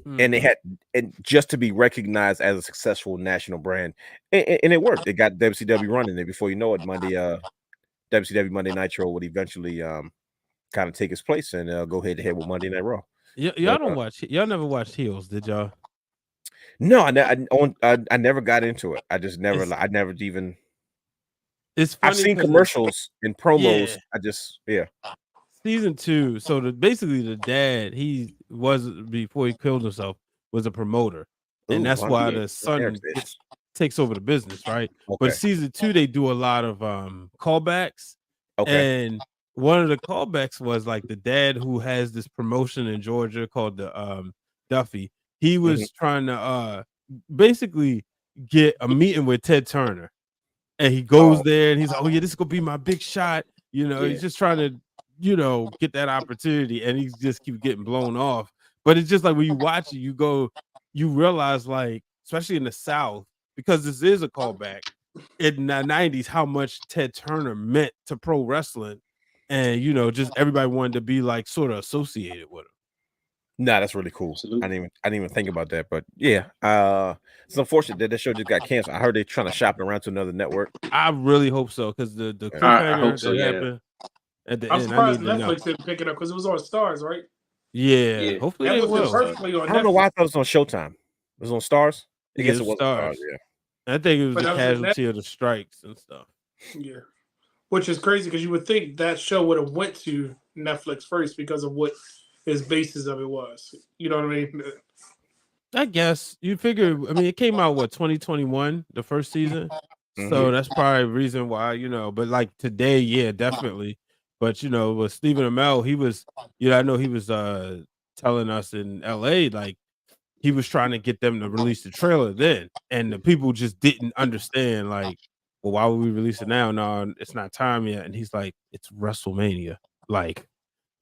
And they had, and just to be recognized as a successful national brand. And it worked. It got WCW running. And before you know it, WCW Monday Nitro would eventually kind of take its place and go head to head with Monday Night Raw. Y'all never watched Heels, did y'all? No, I never got into it. I never even. It's funny. I've seen commercials and promos. Season 2. So basically the dad, he was before he killed himself, was a promoter, and that's why the son takes over the business, right? Okay. But season 2, they do a lot of callbacks. Okay. And one of the callbacks was like the dad who has this promotion in Georgia called the Duffy. He was trying to basically get a meeting with Ted Turner. And he goes there and he's like, "Oh yeah, this is gonna be my big shot." He's just trying to, get that opportunity, and he just keeps getting blown off. But it's just like when you watch it, you realize, like, especially in the South, because this is a callback in the 90s, how much Ted Turner meant to pro wrestling, and just everybody wanted to be like sort of associated with him. Nah, that's really cool. Absolutely. I didn't even think about that, but yeah, it's unfortunate that the show just got canceled. I heard they're trying to shop it around to another network. I really hope so because the I hope cliffhanger so. that Yeah. happened at the I'm end, I surprised need to know. Netflix didn't pick it up because it was on Stars, right? Yeah, Yeah. hopefully That they wasn't will. perfectly on I don't know Netflix, why I thought it was on Showtime. It was on Stars. I Yeah, guess it it was was Stars. Stars. Yeah. I think it was but the that was on casualty of the strikes and stuff. Yeah, which is crazy because you would think that show would have went to Netflix first because of what his basis of it was. You know what I mean? I guess you figure. I mean, it came out 2021, the first season, so that's probably the reason why. But like today, yeah, definitely. But with Stephen Amell, he was. I know he was telling us in L.A. like he was trying to get them to release the trailer then, and the people just didn't understand. Like, well, why would we release it now? No, it's not time yet. And he's like, it's WrestleMania. Like,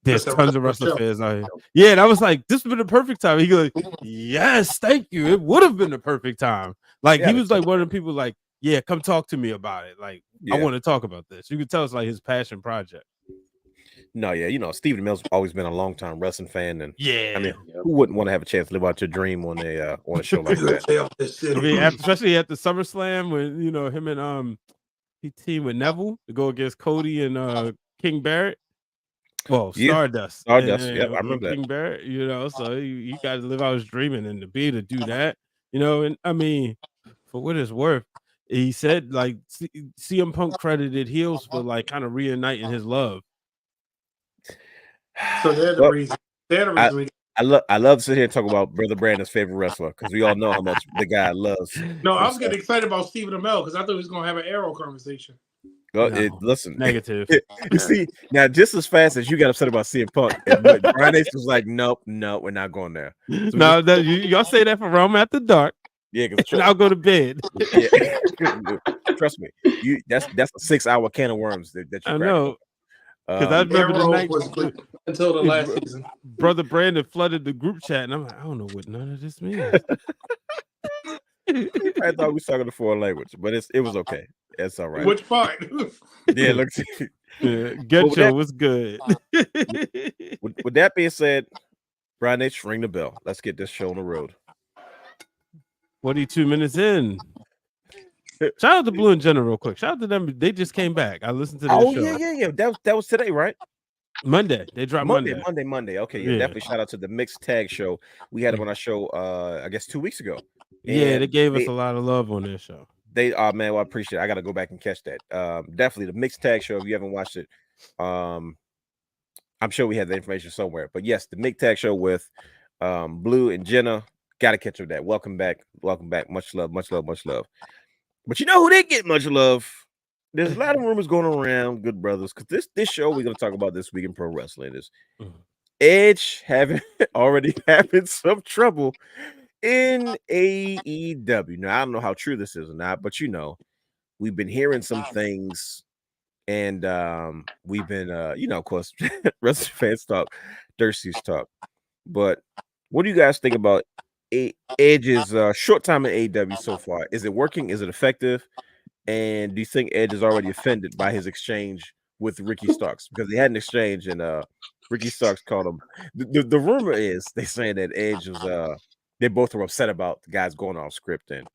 there's That's a tons of wrestling wrestling show. fans out here. Yeah, and I was like, this would have been the perfect time. He goes, yes, thank you. It would have been the perfect time. Like, Yeah, he was like one of the people like, yeah, come talk to me about it. Like, I Yeah. want to talk about this. You could tell it's like his passion project. No, yeah, Stephen Amell's always been a long-time wrestling fan, and Yeah. I mean, who wouldn't want to have a chance to live out your dream on a show like that? I mean, especially at the SummerSlam when him and he teamed with Neville to go against Cody and King Barrett. Well, Yeah. Stardust. Stardust, And, yep, I remember that. King Barrett, so he got to live out his dreaming and to be able to do that, and I mean, for what it's worth, he said like CM Punk credited heels for like kind of reuniting his love. So they're the Well, reason. They're the reason. I love to sit here and talk about Brother Brandon's favorite wrestler because we all know how much the guy loves. No, I was getting excited about Stephen Amell because I thought he was going to have an Arrow conversation. Well, No, listen, negative. You see, now just as fast as you got upset about CM Punk, Brian Ace was like, "Nope, no, we're not going there." So No, y'all say that for Rome After Dark. Yeah, and I'll go to bed. Yeah. Trust me, that's a 6-hour can of worms that you I know. Because I remember Arrow the night was good until the last season. Brother Brandon flooded the group chat, and I'm like, I don't know what none of this means. I thought we were talking a foreign language, but it was okay. It's all right. Which part? Yeah, look. Get you was good. With that being said, Brian H, ring the bell. Let's get this show on the road. 42 minutes in. Shout out to Blue and Jenna real quick. Shout out to them. They just came back. I listened to their show. Yeah. That was today, right? Monday. They dropped Monday. Okay, yeah, definitely shout out to the Mixed Tag Show. We had them on our show, I guess 2 weeks ago. Yeah, they gave us a lot of love on their show. Man, well, I appreciate it. I got to go back and catch that. Definitely the Mixed Tag Show. If you haven't watched it, I'm sure we have the information somewhere. But yes, the Mixed Tag Show with Blue and Jenna. Got to catch up with that. Welcome back. Much love. But you know who didn't get much love? There's a lot of rumors going around, good brothers, because this show we're going to talk about this week in pro wrestling is Edge already having some trouble in AEW. Now, I don't know how true this is or not, but we've been hearing some things, and we've been, of course, wrestling fans talk, Thirsties talk. But what do you guys think about Edge's short time in AEW so far? Is it working? Is it effective? And do you think Edge is already offended by his exchange with Ricky Starks? Because they had an exchange, and Ricky Starks called him. The rumor is they saying that Edge was they both were upset about the guys going off script, and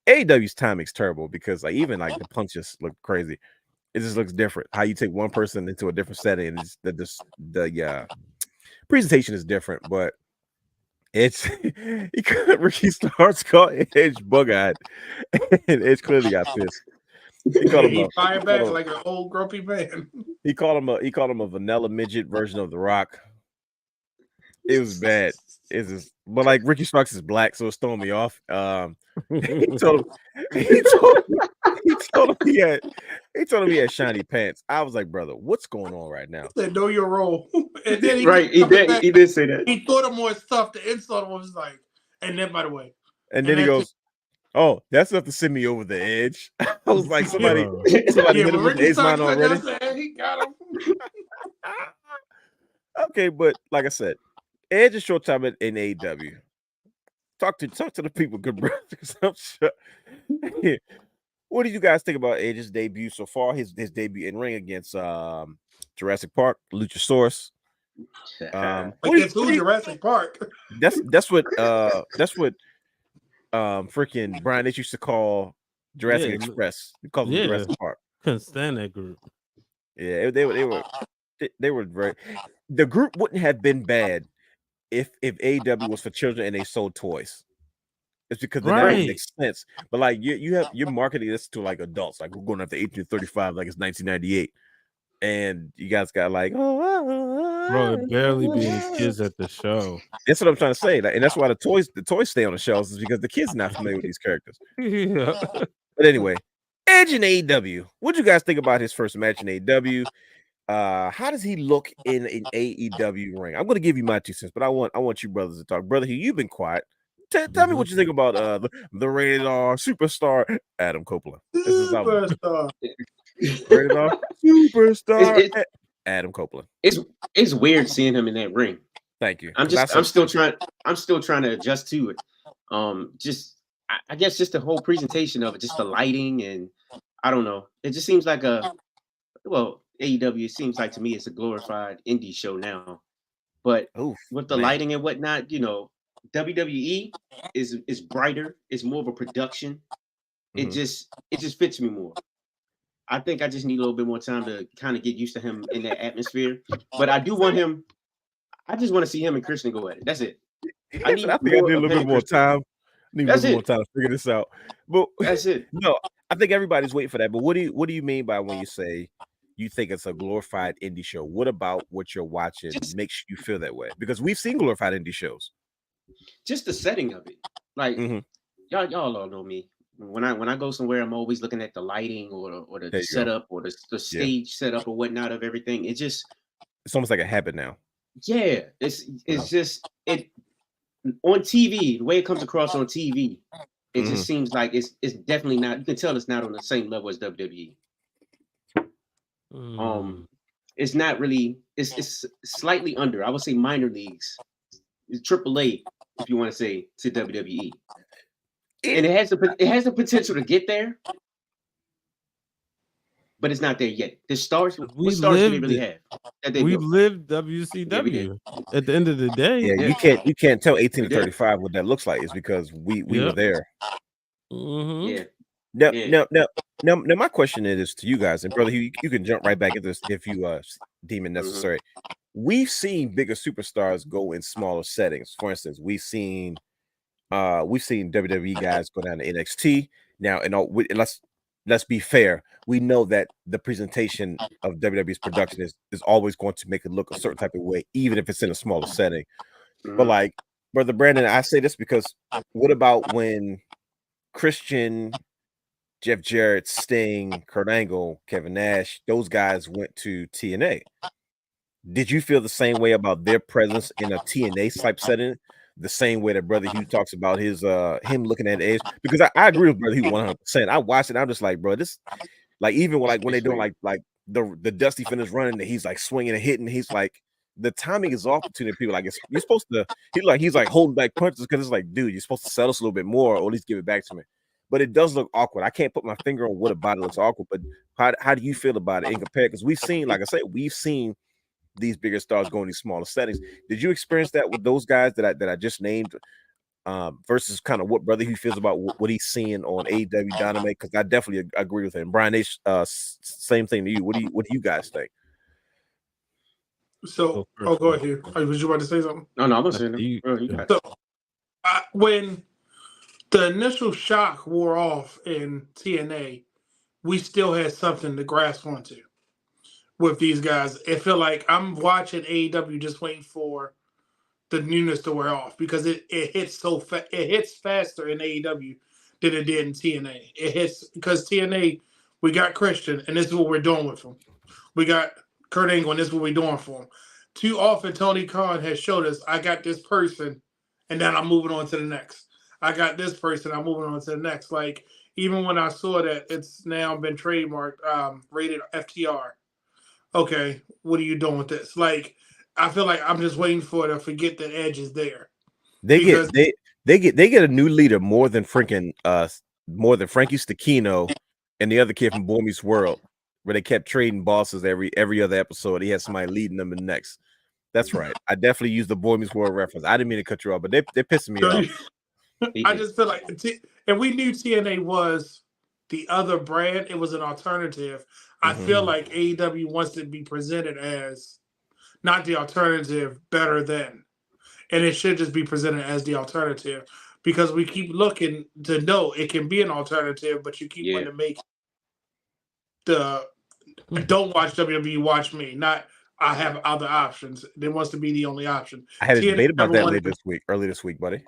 AEW's timing's terrible because even like the punches look crazy. It just looks different. How you take one person into a different setting, and the presentation is different, but it's Ricky Starks called Edge bug-eyed, and Edge clearly got pissed. He fired back like an old grumpy man. He called him a vanilla midget version of The Rock. It was bad. But like Ricky Starks is black, so it's throwing me off. He told him he had shiny pants. I was like, brother, what's going on right now? He said, know your role. And then he did say that. He thought of more stuff. The insult was like, and then by the way. And then he goes, oh, that's enough to send me over the edge. I was like, somebody hit him with the ace line already. He got him. Okay, but like I said, Edge is short time in AEW. Talk to the people, good brothers. I'm sure. What do you guys think about Edge's debut so far? His debut in ring against Jurassic Park, Luchasaurus. Like it's who Jurassic Park. That's what freaking Brian H used to call Jurassic Express. He called them Jurassic Park. Couldn't stand that group. Yeah, they were very. The group wouldn't have been bad if AEW was for children and they sold toys. It's because then that would make sense. But like you're marketing this to like adults, like we're going after 18 to 35, like it's 1998, and you guys got like, bro, it barely be any kids at the show. That's what I'm trying to say, like, and that's why the toys stay on the shelves is because the kids are not familiar with these characters. Yeah. But anyway, Edge in AEW. What'd you guys think about his first match in AEW? How does he look in an AEW ring? I'm going to give you my 2 cents, but I want you brothers to talk. Brother, you been quiet. Tell me what you think about the rated R superstar Adam Copeland. Superstar. Rated R superstar Adam Copeland. It's weird seeing him in that ring. Thank you. I'm still trying to adjust to it. I guess just the whole presentation of it, just the lighting, and I don't know. It just seems like AEW seems like to me it's a glorified indie show now. But with the lighting and whatnot, WWE is brighter. It's more of a production. It just fits me more. I think I just need a little bit more time to kind of get used to him in that atmosphere. But I do want him. I just want to see him and Christian go at it. That's it. I need a little bit more time. Need a little more time to figure this out. But that's it. No, I think everybody's waiting for that. But what do you mean by when you say you think it's a glorified indie show? What about what you're watching makes you feel that way? Because we've seen glorified indie shows. Just the setting of it, like y'all all know me. When I go somewhere, I'm always looking at the lighting or the setup or the stage setup or whatnot of everything. It's almost like a habit now. Yeah, it's just on TV. The way it comes across on TV, it just seems like it's definitely not. You can tell it's not on the same level as WWE. It's not really. It's slightly under. I would say minor leagues. It's AAA, if you want to say, to WWE, and it has the potential to get there, but it's not there yet. The stars, what stars do we really have? We lived WCW at the end of the day. Yeah, you can't tell 18 to 35 what that looks like. It's because we were there. Yeah. Now, my question is to you guys, and brother, you can jump right back into this if you deem it necessary. We've seen bigger superstars go in smaller settings. For instance, we've seen WWE guys go down to NXT. Now, and let's be fair. We know that the presentation of WWE's production is always going to make it look a certain type of way, even if it's in a smaller setting. But like, brother Brandon, I say this because what about when Christian, Jeff Jarrett, Sting, Kurt Angle, Kevin Nash, those guys went to TNA? Did you feel the same way about their presence in a TNA type setting? The same way that Brother Hugh talks about his him looking at Edge? Because I agree with Brother Hugh 100%. I watched it. I'm just like, bro, this like even when they're doing like the Dusty finish running, and he's like swinging and hitting. He's like the timing is off between the people. Like you're supposed to. He's like holding back punches because it's like, dude, you're supposed to sell us a little bit more, or at least give it back to me. But it does look awkward. I can't put my finger on what about it looks awkward. But how do you feel about it in comparison? Because we've seen, like I said, these bigger stars go in these smaller settings. Did you experience that with those guys that I just named, versus kind of what Brother Hugh feels about what he's seeing on AEW Dynamite? Because I definitely agree with him. Brian H, same thing to you. What do you guys think? So, go ahead. Was you about to say something? No, I'm listening. So, when the initial shock wore off in TNA, we still had something to grasp onto. With these guys, it felt like I'm watching AEW just waiting for the newness to wear off because it hits it hits faster in AEW than it did in TNA. It hits because TNA, we got Christian, and this is what we're doing with him. We got Kurt Angle, and this is what we're doing for him. Too often, Tony Khan has showed us, I got this person, and then I'm moving on to the next. I got this person, I'm moving on to the next. Like, even when I saw that it's now been trademarked, rated FTR. Okay, what are you doing with this? Like, I feel like I'm just waiting for it to forget that Edge is there. They get a new leader more than Frankie Stachino and the other kid from Boy Meets World, where they kept trading bosses every other episode. He had somebody leading them in next. That's right. I definitely used the Boy Meets World reference. I didn't mean to cut you off, but they're pissing me off. I just feel like, and we knew TNA was the other brand. It was an alternative. I feel like AEW wants to be presented as not the alternative, better than, and it should just be presented as the alternative because we keep looking to know it can be an alternative, but you keep wanting to make the don't watch WWE, watch me. Not I have other options. It wants to be the only option. I had a debate about that early this week, buddy.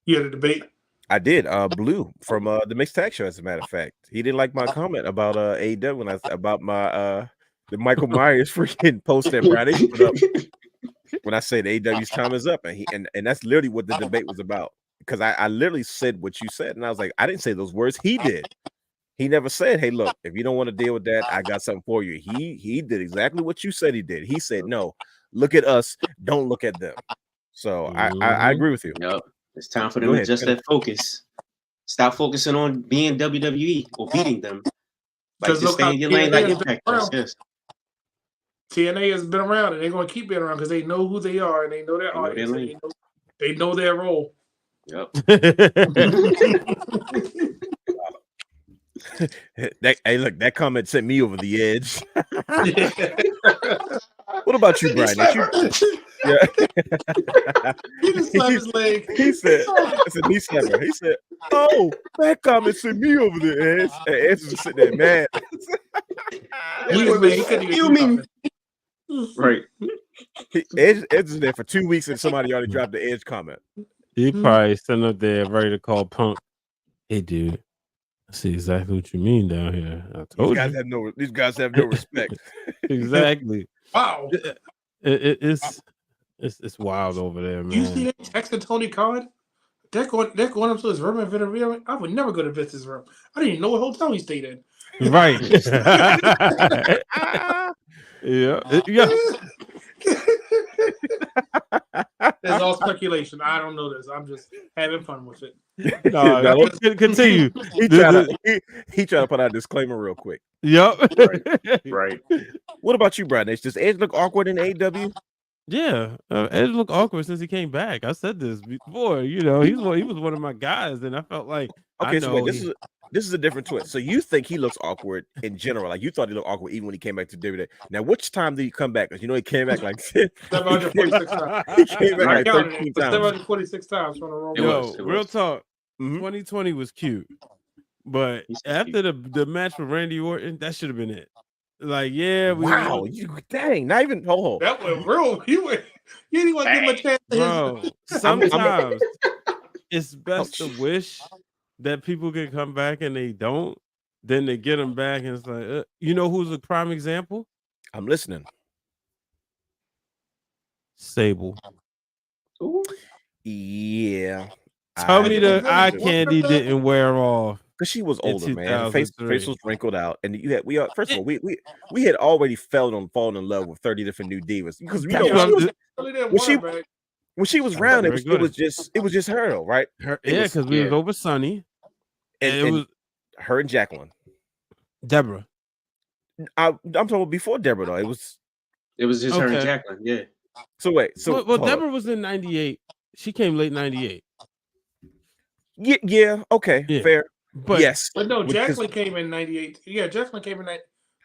You had a debate? I did. Blue from the Mixed Tag Show, as a matter of fact. He didn't like my comment about AEW when about my the Michael Myers freaking post that Friday put up when I said AEW's time is up, and that's literally what the debate was about. Because I literally said what you said, and I was like, I didn't say those words. He did. He never said, "Hey, look, if you don't want to deal with that, I got something for you." He did exactly what you said he did. He said, "No, look at us. Don't look at them." So I agree with you. Yep. It's time for them to adjust that focus. Stop focusing on being WWE or beating them. Like just stay in your lane like Impact. Yes. TNA has been around and they're going to keep being around because they know who they are and they know their audience. They know their role. Yep. Hey, look, that comment sent me over the edge. What about you, Brian? He just slapped his leg. He said, "It's a knee slapper." He said, "Oh, that comment sent me over the edge." And Edge was sitting there mad. You mean right? Edge is there for 2 weeks, and somebody already dropped the Edge comment. He probably sitting up there ready to call Punk. Hey, dude. I see exactly what you mean down here. I told you. These guys have no respect. Exactly. Wow. It's wild over there, man. You see that text to Tony Khan? They're going up to his room and video. I would never go to visit his room. I didn't even know what hotel he stayed in. Right. Yeah. It's all speculation. I don't know this. I'm just having fun with it. No, continue. He tried to put out a disclaimer real quick. Yep. Right. What about you, Brian? Does Edge look awkward in AEW? Yeah, Edge looked awkward since he came back. I said this before. You know, he was one of my guys, and I felt like so wait, this is a different twist. So you think he looks awkward in general? Like you thought he looked awkward even when he came back to WWE. Now, which time did he come back? Because you know he came back like 746 times. He came back like 13 times. 746 times from the room. Yo, real talk. 2020 was cute, but after the match with Randy Orton, that should have been it. Like, yeah, dang, not even hold. That was real. You didn't want to give him a chance. Bro, sometimes it's best to wish that people can come back and they don't. Then they get them back, and it's like, you know who's a prime example? I'm listening. Sable. Ooh. Yeah. Tell me the eye candy didn't wear off. Because she was older, man. Face was wrinkled out, and first of all, we had already fallen in love with 30 different new divas. Because when she was around, it was just her, though, right? Because we was over Sunny, and it was her and Jacqueline, Deborah. I'm talking about before Deborah, though. It was just her and Jacqueline, yeah. So wait, well, Deborah was in 98. She came late 98. Yeah, okay, fair. But yes, but no, Jacqueline came in 98. Yeah, Jacqueline came in 98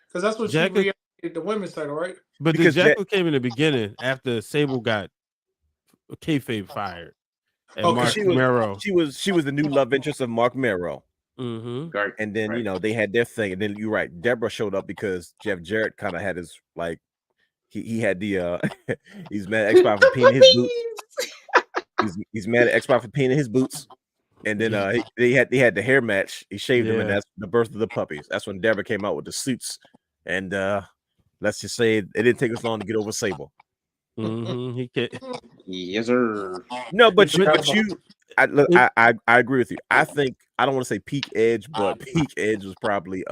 because that's what she created the women's title, right? But Jacqueline came in the beginning after Sable got kayfabe fired. And Mark Mero. She was the new love interest of Mark Mero. Mm-hmm. And then they had their thing, and then you're right. Deborah showed up because Jeff Jarrett kind of had his like he had the he's mad at X-Pac for peeing in his boots. He's mad at X-Pac for peeing in his boots. And then they had the hair match. He shaved him, and that's the birth of the puppies. That's when Deborah came out with the suits. And let's just say it didn't take us long to get over Sable. Mm-hmm. He can't. Yes, sir. No, but I agree with you. I think I don't want to say peak Edge, but peak Edge was probably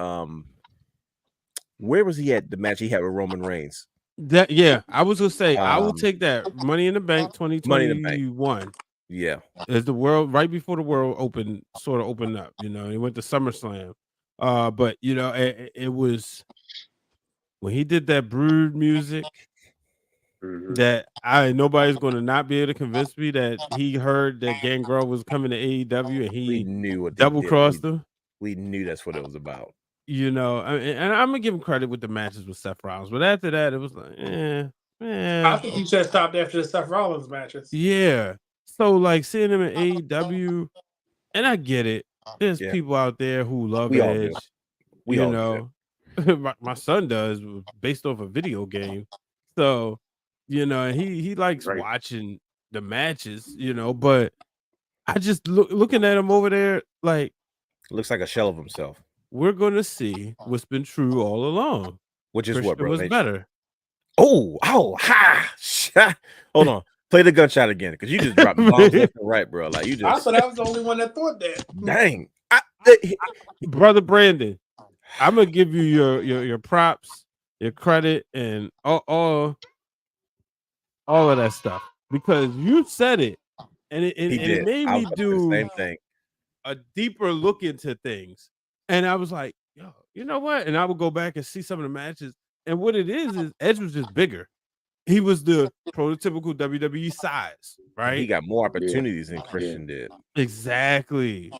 where was he at the match he had with Roman Reigns? I was gonna say I will take that Money in the Bank 2021. Yeah, as the world right before the world sort of opened up, he went to SummerSlam. But it was when he did that Brood music that nobody's going to not be able to convince me that he heard that Gangrel was coming to AEW and he knew what double crossed him. We knew that's what it was about. You know, and I'm gonna give him credit with the matches with Seth Rollins, but after that, it was like, I think you should have stopped after the Seth Rollins matches. Yeah. So like seeing him in AEW, and I get it. There's people out there who love Edge. We all know. my son does, based off a video game. So, you know, and he likes watching the matches, you know, but I just looking at him over there, like, looks like a shell of himself. We're gonna see what's been true all along, which is Christian what, bro? Was better. Oh, ha! Hold on, play the gunshot again, because you just dropped bombs left and right, bro. Like you just. I thought I was the only one that thought that. Dang, brother Brandon, I'm gonna give you your props, your credit, and all of that stuff, because you said it, and it made me do the same thing. A deeper look into things, and I was like, yo, you know what? And I would go back and see some of the matches, and what it is Edge was just bigger. He was the prototypical WWE size, right? He got more opportunities than Christian did. Exactly.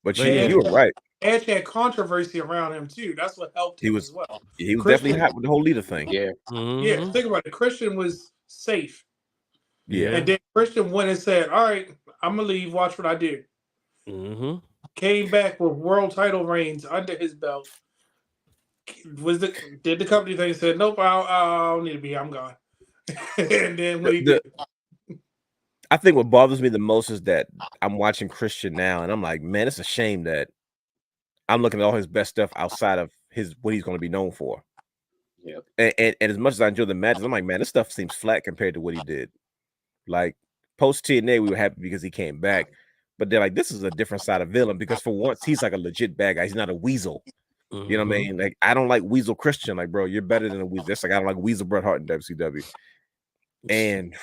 But you were right. Edge had controversy around him too. That's what helped him as well. He was definitely hot with the whole leader thing. Yeah. Think about it. Christian was safe. Yeah. And then Christian went and said, all right, I'm going to leave. Watch what I do. Came back with world title reigns under his belt. Did the company thing, said, nope, I don't need to be. I'm gone. And then what he did. I think what bothers me the most is that I'm watching Christian now, and I'm like, man, it's a shame that I'm looking at all his best stuff outside of what he's going to be known for. Yeah. And as much as I enjoy the matches, I'm like, man, this stuff seems flat compared to what he did. Like post TNA, we were happy because he came back, but they're like, this is a different side of villain, because for once he's like a legit bad guy. He's not a weasel. You know what I mean? Like, I don't like Weasel Christian. Like, bro, you're better than a Weasel. That's like I don't like Weasel Bret Hart in WCW. And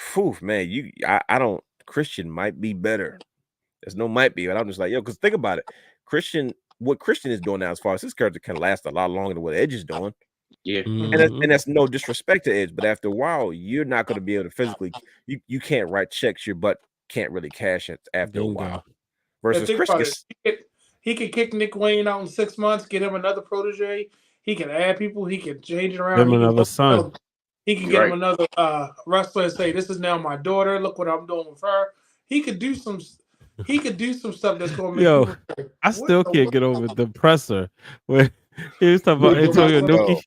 man, I don't. Christian might be better. There's no might be, but I'm just like, yo, because think about it. What Christian is doing now, as far as his character can last a lot longer than what Edge is doing. Yeah. And that's no disrespect to Edge, but after a while, you're not going to be able to physically. You can't write checks. Your butt can't really cash it after a while. Versus Christian. He could kick Nick Wayne out in 6 months, get him another protege. He can add people. He can change it around. Give him another son. He can get him another wrestler and say, "This is now my daughter. Look what I'm doing with her." He could do some stuff that's going to make. Yo, I still can't get over the presser where he was talking about Antonio Inoki.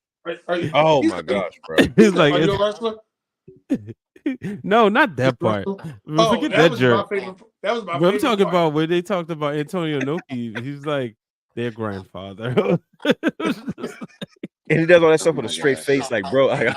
Oh my gosh, bro! He's like, "Are you a wrestler?" No, not that part. Forget that jerk. That was my favorite. I'm talking part. about when they talked about Antonio Inoki. He's like their grandfather. And he does all that stuff with a straight face, like, bro. And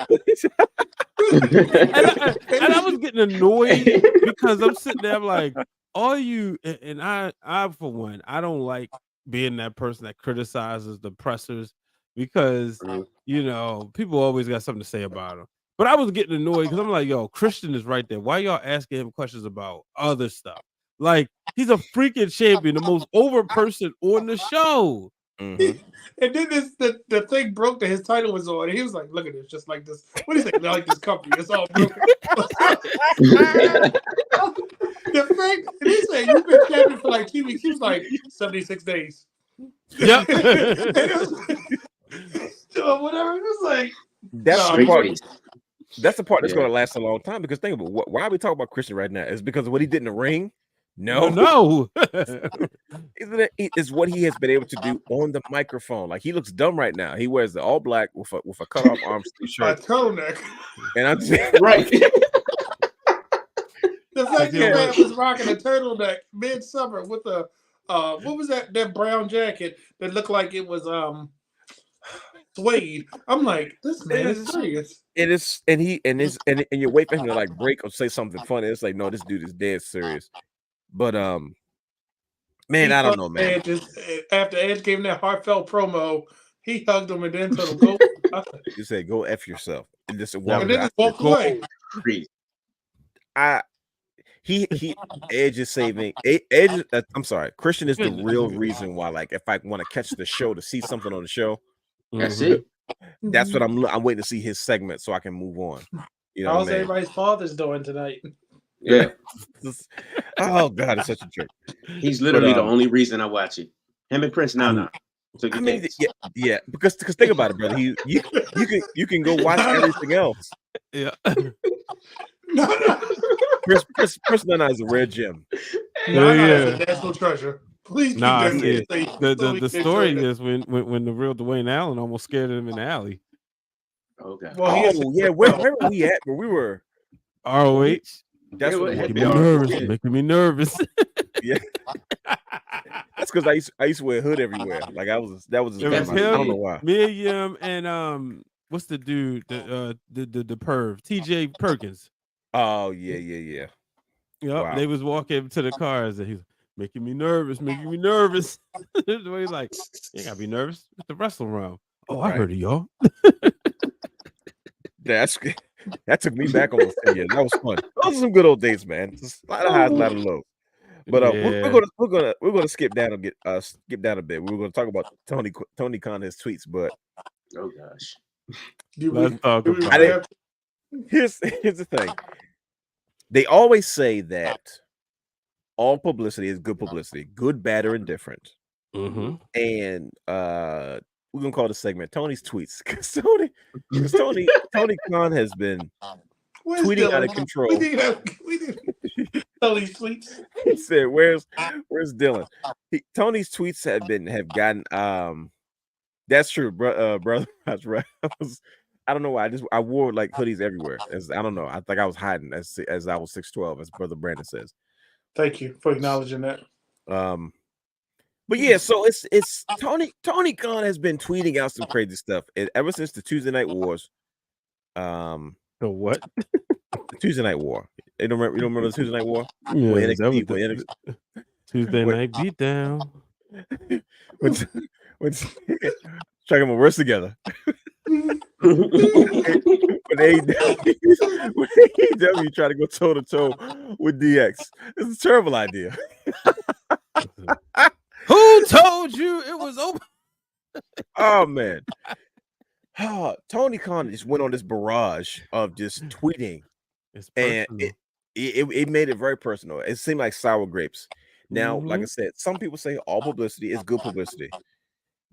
I was getting annoyed because I'm sitting there, I'm like, all you, and I for one, I don't like being that person that criticizes the pressers, because you know people always got something to say about them. But I was getting annoyed because I'm like, yo, Christian is right there. Why y'all asking him questions about other stuff? Like, he's a freaking champion, the most over person on the show. And then the thing broke that his title was on. And he was like, look at this, just like this. What do you think? Like this company, it's all broken. The fact, and he said, you've been champion for like 2 weeks. He was like, 76 days. Yep. So whatever. It was like, that's the part. That's the part that's going to last a long time, because think about why are we talking about Christian right now? Is because of what he did in the ring? No. It's what he has been able to do on the microphone. Like, he looks dumb right now. He wears the all black with a cut off arm sleeve shirt, turtleneck, and I'm saying, right. The fact that man was rocking a turtleneck midsummer with a what was that brown jacket that looked like it was suede. I'm like, this man is serious. It is, and you wait for him to like break or say something funny. It's like, no, this dude is dead serious. But man, I don't know, man. After Edge gave him that heartfelt promo, he hugged him and then told him, "Go." You said, "Go f yourself," and just walked away. Edge is saving. Edge, I'm sorry, Christian is the real reason why. Like, if I want to catch the show to see something on the show, that's it. that's what I'm waiting to see his segment so I can move on. You know How's what I mean? everybody's fathers doing tonight? Yeah, Oh God, it's such a jerk. he's literally the only reason I watch it. Him and Prince now. So I mean, yeah, because think about it, brother. You can go watch everything else. Yeah. No. Prince Nana is a rare gem. No, that's a national treasure. Please keep Nah, that. the story is when the real Dwayne Allen almost scared him in the alley. Oh God. Well, yeah, where were we at? Where we were ROH. That's what making me nervous. Making me nervous. Yeah. That's because I used to wear a hood everywhere. Like that was I don't know why. Miriam and what's the dude? The perv, TJ Perkins. Oh yeah. Yep, Wow. they was walking to the cars and he's making me nervous. He's like, you ain't gotta be nervous. It's the wrestling round. Oh, I heard of y'all. That took me back almost 10 years. That was fun. Those are some good old days, man. Just a lot of highs, a lot of lows. But we're gonna skip down and skip down a bit. We were gonna talk about Tony Khan, his tweets, but oh gosh, let's talk about it. Here's the thing. They always say that all publicity is good publicity, good, bad, or indifferent. Mm-hmm. And we're gonna call the segment Tony's tweets because Tony Khan has been tweeting out of control. We did Tony's tweets. He said, "Where's Dylan?" Tony's tweets have gotten. That's true, brother. That's right. I don't know why. I wore like hoodies everywhere. I don't know. I think I was hiding as I was 6'12", as Brother Brandon says. Thank you for acknowledging that. But yeah, so it's Tony Khan has been tweeting out some crazy stuff ever since the Tuesday Night Wars. The what? The Tuesday Night War. You don't remember the Tuesday Night War? Yeah, NXT, Tuesday Night Beatdown. when striking my words together. When AEW tried to go toe to toe with DX, it's a terrible idea. Who told you it was open? Oh man. Tony Khan just went on this barrage of just tweeting, and it made it very personal. It seemed like sour grapes. Now, like I said, some people say all publicity is good publicity.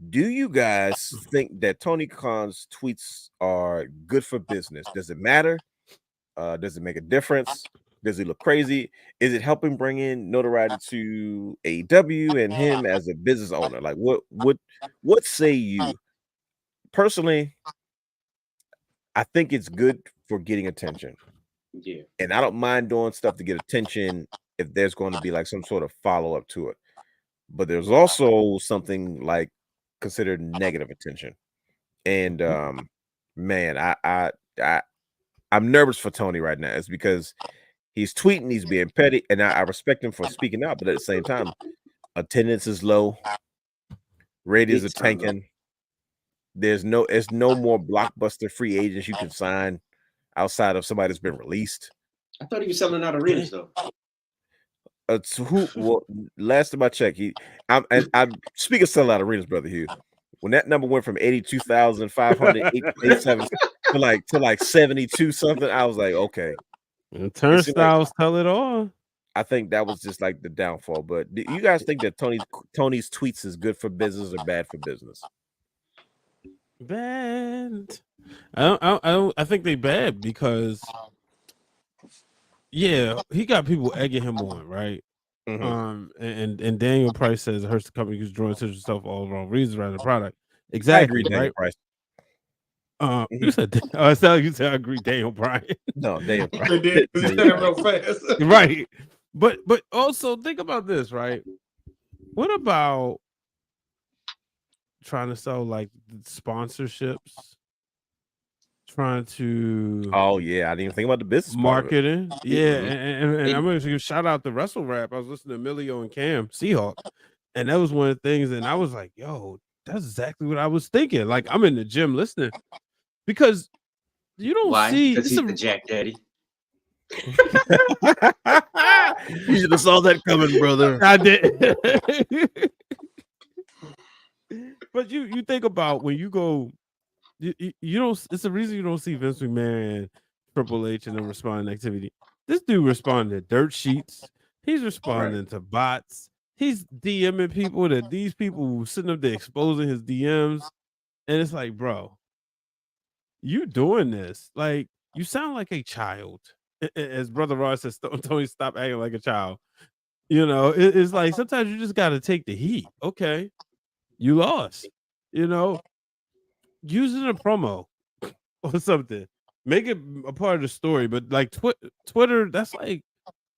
Do you guys think that Tony Khan's tweets are good for business? Does it matter? Does it make a difference? Does he look crazy? Is it helping bring in notoriety to AEW and him as a business owner? Like, what say you? Personally, I think it's good for getting attention. Yeah, and I don't mind doing stuff to get attention if there's going to be like some sort of follow up to it. But there's also something like considered negative attention, and man, I'm nervous for Tony right now. It's because he's tweeting, he's being petty, and I respect him for speaking out, but at the same time, attendance is low, ratings are tanking. There's no more blockbuster free agents you can sign outside of somebody that's been released. I thought he was selling out arenas though. Last time I checked, I'm speaking of selling out arenas, brother Hugh. When that number went from 82,587 to like 72 something, I was like, okay. And turnstiles tell it all. I think that was just like the downfall. But do you guys think that Tony's tweets is good for business or bad for business? Bad. I think they bad because yeah, he got people egging him on, right? Mm-hmm. And Daniel Price says it hurts the company because drawing attention to stuff all the wrong reasons around the product. Exactly, I agree, Daniel Price. You said I said I agree, Daniel Bryan. No, Daniel Price. They said it real fast. Right. But also think about this, right? What about trying to sell like sponsorships? Trying to I didn't even think about the business marketing. Yeah, and I'm gonna give shout out to Wrestle Rap. I was listening to Emilio and Cam Seahawk, and that was one of the things, and I was like, yo, that's exactly what I was thinking. Like, I'm in the gym listening because you don't see because he's the Jack Daddy. You should have saw that coming, brother. I did. But you think about when you go you don't. It's the reason you don't see Vince McMahon, Triple H, and them responding to activity. This dude responding to dirt sheets. He's responding to bots. He's DMing people that these people sitting up there exposing his DMs, and it's like, bro, you doing this? Like, you sound like a child. As Brother Ross says, Tony, stop acting like a child. You know, it's like sometimes you just got to take the heat. Okay, you lost. You know, use it in a promo or something. Make it a part of the story. But like Twitter, that's like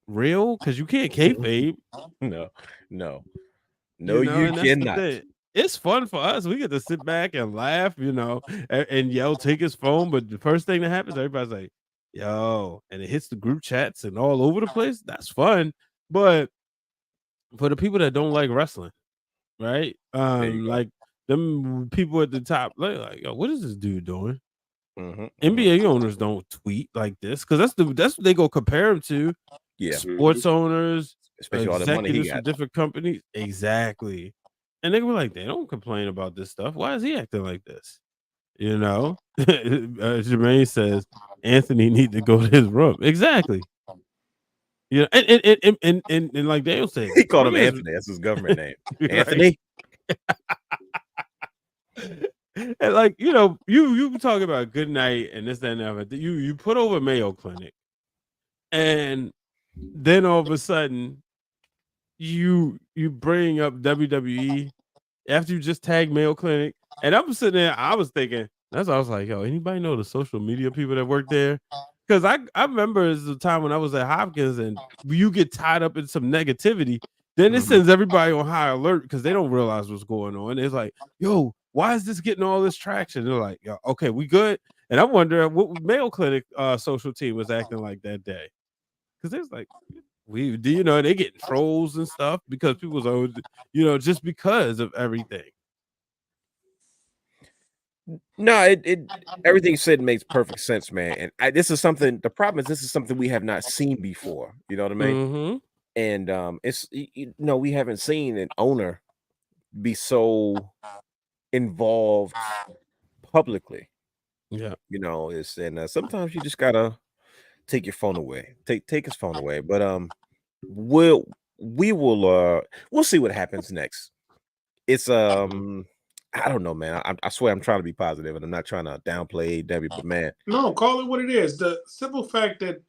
real because you can't kayfabe. No, And that's the cannot. thing. It's fun for us. We get to sit back and laugh, and yell, take his phone. But the first thing that happens, everybody's like, yo, and it hits the group chats and all over the place. That's fun. But for the people that don't like wrestling, right? Like them people at the top, like, yo, what is this dude doing? NBA owners don't tweet like this because that's what they go compare him to. Yeah, sports owners, especially all the money he executives got. from different companies, exactly. And they were like, they don't complain about this stuff. Why is he acting like this? Jermaine says Anthony need to go to his room. Exactly. Yeah, and like Daniel said, he called him Anthony. That's his government name, Anthony. And like you talk about good night and this, that, and the other. You put over Mayo Clinic, and then all of a sudden you bring up WWE after you just tagged Mayo Clinic, and I'm sitting there. I was thinking, I was like, yo, anybody know the social media people that work there? Because I remember it's the time when I was at Hopkins, and you get tied up in some negativity. Then it sends everybody on high alert because they don't realize what's going on. It's like, yo, why is this getting all this traction? They're like, yo, okay, we good. And I'm wondering what Mayo Clinic social team was acting like that day. Because it's like, they get trolls and stuff because people's always, just because of everything. No, it everything you said makes perfect sense, man. And this is something. The problem is this is something we have not seen before. You know what I mean? And it's we haven't seen an owner be so involved publicly. Yeah, it's and sometimes you just gotta take your phone away. Take his phone away. But we'll see what happens next. It's I don't know, man. I swear I'm trying to be positive, and I'm not trying to downplay AEW, but man, no, call it what it is. The simple fact that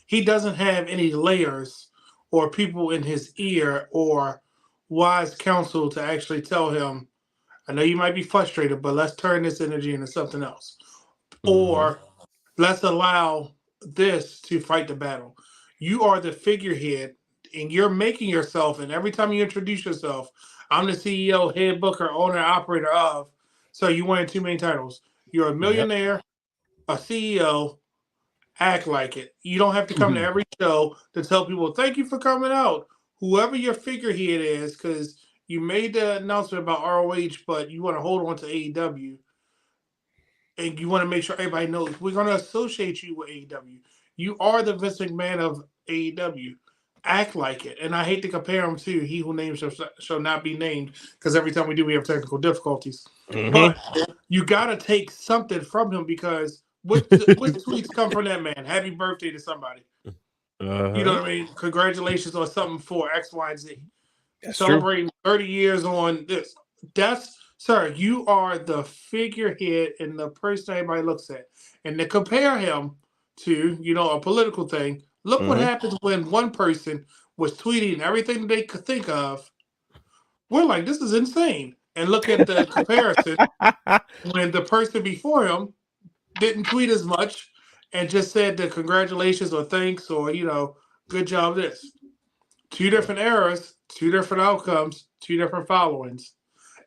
he doesn't have any layers or people in his ear or wise counsel to actually tell him, I know you might be frustrated, but let's turn this energy into something else. Or let's allow this to fight the battle. You are the figurehead, and you're making yourself, and every time you introduce yourself, I'm the CEO, head booker, owner, operator of. So you won 2 main titles. You're a millionaire, a CEO. Act like it. You don't have to come to every show to tell people, thank you for coming out. Whoever your figurehead is, because you made the announcement about ROH, but you want to hold on to AEW. And you want to make sure everybody knows we're going to associate you with AEW. You are the Vince McMahon of AEW. Act like it. And I hate to compare him to He Who Names Shall Not Be Named, because every time we do, we have technical difficulties. But you got to take something from him, because what tweets come from that man? Happy birthday to somebody. You know what I mean? Congratulations on something for X, Y, and Z. That's celebrating true. 30 years on this. Sir, you are the figurehead and the person everybody looks at. And to compare him to, a political thing, look what happens when one person was tweeting everything that they could think of. We're like, this is insane. And look at the comparison when the person before him didn't tweet as much and just said the congratulations or thanks or, good job this. 2 different eras, 2 different outcomes, 2 different followings.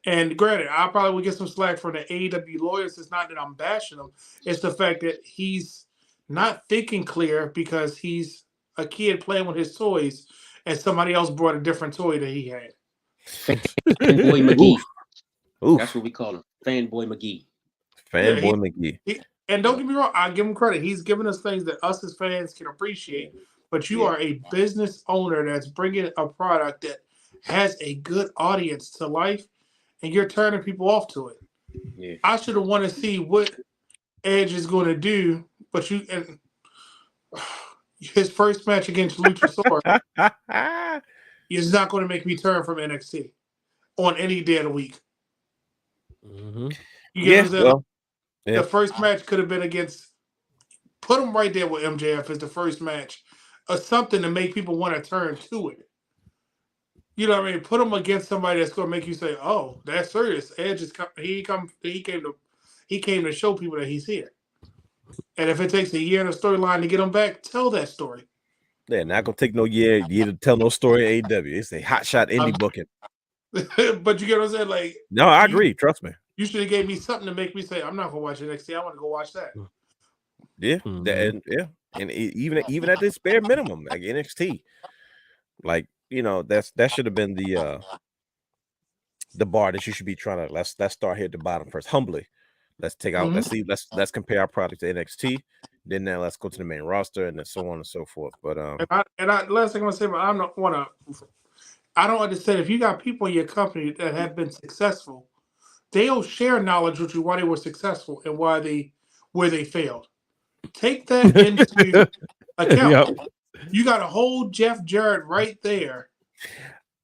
And granted, I probably would get some slack from the AEW lawyers. It's not that I'm bashing them. It's the fact that he's not thinking clear because he's a kid playing with his toys and somebody else brought a different toy that he had. Fanboy McGee. Oof. That's what we call him. Fanboy McGee. Fanboy McGee. And don't get me wrong, I give him credit. He's giving us things that us as fans can appreciate. But you are a business owner that's bringing a product that has a good audience to life, and you're turning people off to it. Yeah. I should have wanted to see what Edge is going to do, but his first match against Luchasaurus is not going to make me turn from NXT on any day of the week. Mm-hmm. You get what I'm saying? Well, yeah. The first match could have been against. Put him right there with MJF as the first match, or something to make people want to turn to it. You know what I mean? Put him against somebody that's going to make you say, "Oh, that's serious." Edge is he came to show people that he's here. And if it takes a year and a storyline to get him back, tell that story. Yeah, not gonna take no year to tell no story. AEW, it's a hot shot indie booking. But you get what I'm saying? Like, no, I agree. Trust me. You should have gave me something to make me say, "I'm not gonna watch NXT. I want to go watch that." Yeah, and even at this bare minimum, like NXT, like that should have been the bar that you should be trying to. Let's start here at the bottom first, humbly. Let's take out. Let's compare our product to NXT. Then now let's go to the main roster and then so on and so forth. But last thing I'm gonna say, but I don't understand if you got people in your company that have been successful, they'll share knowledge with you why they were successful and where they failed. Take that into account. Yep. You got a whole Jeff Jarrett right there.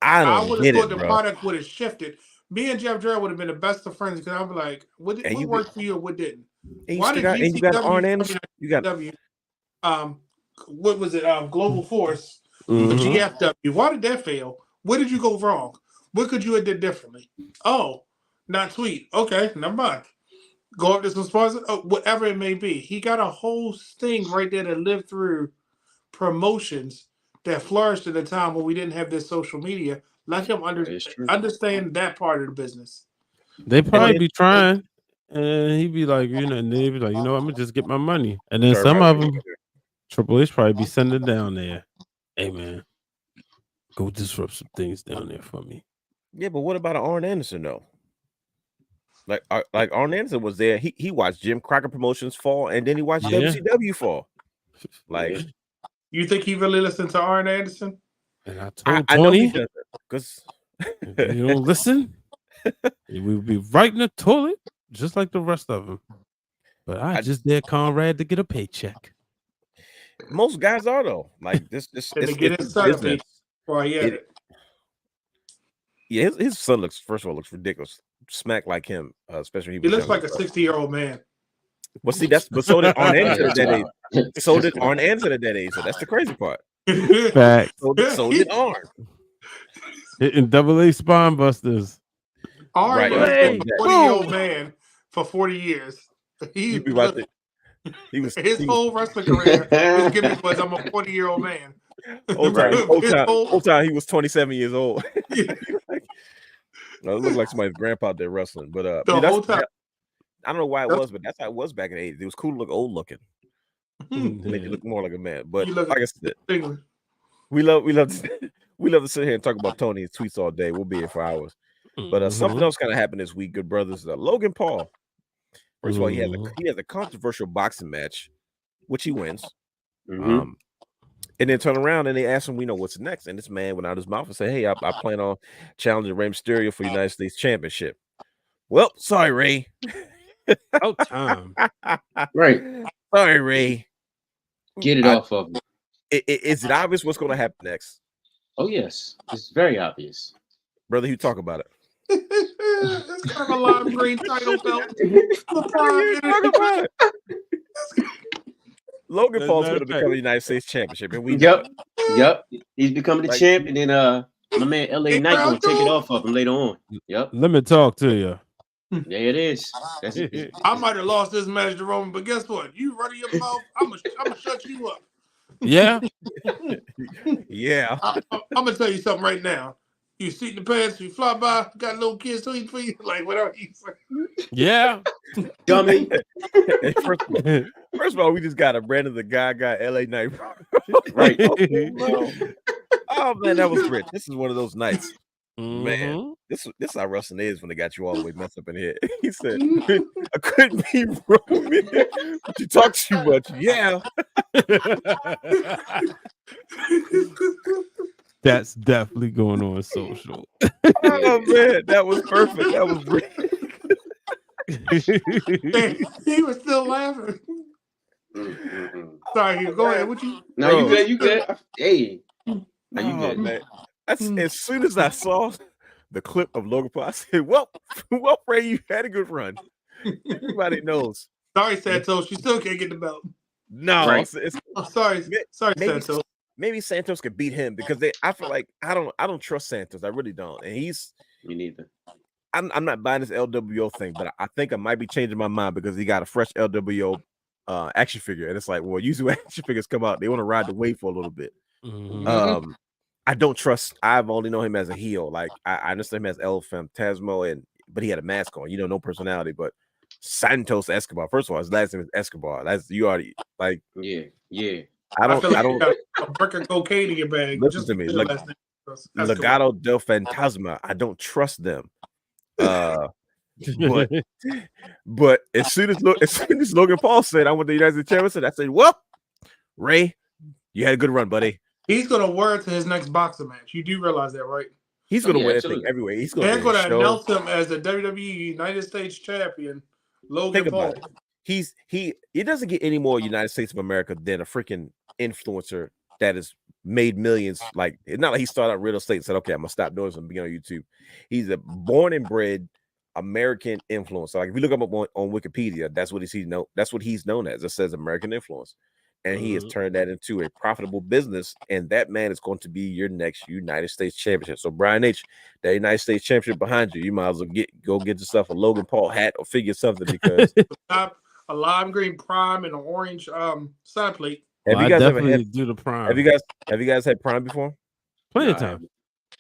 I would have thought the product would have shifted. Me and Jeff Jarrett would have been the best of friends because I'd be like, what worked for you or what didn't? Why did you got Arn Anderson? You got what was it? Global Force, GFW. Why did that fail? Where did you go wrong? What could you have did differently? Oh, not sweet. Okay, never mind. Go up to some sponsors, whatever it may be. He got a whole thing right there to live through promotions that flourished at a time when we didn't have this social media. Let him understand that part of the business. They probably be trying, and he'd be like, and they'd be like, I'm gonna just get my money. And then some of them, Triple H probably be sending down there. Hey man, go disrupt some things down there for me. Yeah, but what about Arn Anderson though? Like Arn Anderson was there. He watched Jim Crockett Promotions fall, and then he watched WCW fall. Like, you think he really listened to Arn Anderson? And I told Tony, because you don't listen, he will be right in the toilet, just like the rest of them. But I just dare Conrad to get a paycheck. Most guys are though. Like this to get his son a paycheck while he had it. Yeah, his son looks ridiculous. Smack like him, especially he looks like a 60-year-old man. Well, see, so did Arn Anderson at that age. So did Arn Anderson at that age. So that's the crazy part. Fact. So did Arn. In AA Spine Busters. Arn was a 40-year-old man for 40 years. His whole wrestling career was giving was I'm a 40-year-old man. Whole time he was 27 years old. No, it looked like somebody's grandpa there wrestling, but whole time. I don't know why it was, but that's how it was back in the 80s. It was cool to look old looking. Made you look more like a man. But like I said, we love to sit here and talk about Tony and tweets all day. We'll be here for hours. But something else kind of happened this week, good brothers. Logan Paul. First of all, he has a controversial boxing match, which he wins. And then turn around and they ask him, what's next? And this man went out his mouth and said, hey, I plan on challenging Rey Mysterio for the United States Championship. Well, sorry, Ray. Oh, time. Right. Sorry, Ray. Get it off of me. Is it obvious what's going to happen next? Oh, yes. It's very obvious. Brother, you talk about it. It's kind of a lot of green title belt. Logan Paul's going to become the United States Championship, and we Yep. He's becoming the champ, and then my man LA Knight gonna take it off of him later on. Yep. Let me talk to you. Yeah, it is. I might have lost this match to Roman, but guess what? You running your mouth, I'm gonna shut you up. Yeah. Yeah. I'm gonna tell you something right now. You seat in the pants, you fly by, got little kids to eat for you, like whatever you say. Yeah. Dummy. First of all, we just got a Brandon the guy LA Knight. Right. Oh man, that was rich. This is one of those nights. Man, this how wrestling is when they got you all the way messed up in here. He said, I couldn't be Roman, but you talk too much. Yeah. That's definitely going on social. Oh man, that was perfect. That was great. He was still laughing. Sorry, Hugh, go ahead. What you? No, you good. You good. Hey, no, you Oh, good. man. That's as soon as I saw the clip of Logan Paul, I said, "Well, Ray, you had a good run." Everybody knows. Sorry, Santos. You still can't get the belt. No, Right. Sorry, maybe, Santos. Maybe Santos could beat him because I feel like I don't trust Santos. I really don't, and he's Me neither. I'm not buying this LWO thing, but I think I might be changing my mind because he got a fresh LWO action figure, and it's like, well, usually when action figures come out, they want to ride the wave for a little bit. Mhm. I don't trust. I've only known him as a heel. Like I understand him as El Fantasmo, but he had a mask on. No personality. But Santos Escobar. First of all, his last name is Escobar. That's you already like. Yeah. I feel like don't. you got a brick of cocaine in your bag. Listen just to me. because your last name is Escobar. Legado del Fantasma. I don't trust them. But as soon as Logan Paul said I want the United States Championship, I said, "Well, Ray, you had a good run, buddy." He's gonna wear it to his next boxing match. You do realize that, right? He's gonna win that thing absolutely. everywhere. He's They're gonna gonna announce him as the WWE United States Champion, Logan Think Paul. about it. He doesn't get any more United States of America than a freaking influencer that has made millions. Like it's not like he started out real estate and said, "Okay, I'm gonna stop doing this and be on YouTube." He's a born and bred American influencer. Like if you look him up on Wikipedia, that's what he's known as. It says American influence, and he has turned that into a profitable business. And that man is going to be your next United States Championship. So Brian H, that United States Championship behind you, you might as well go get yourself a Logan Paul hat or figure something because A lime green prime and an orange side plate. have you guys ever had do the prime? Have you guys had Prime before? Plenty of time?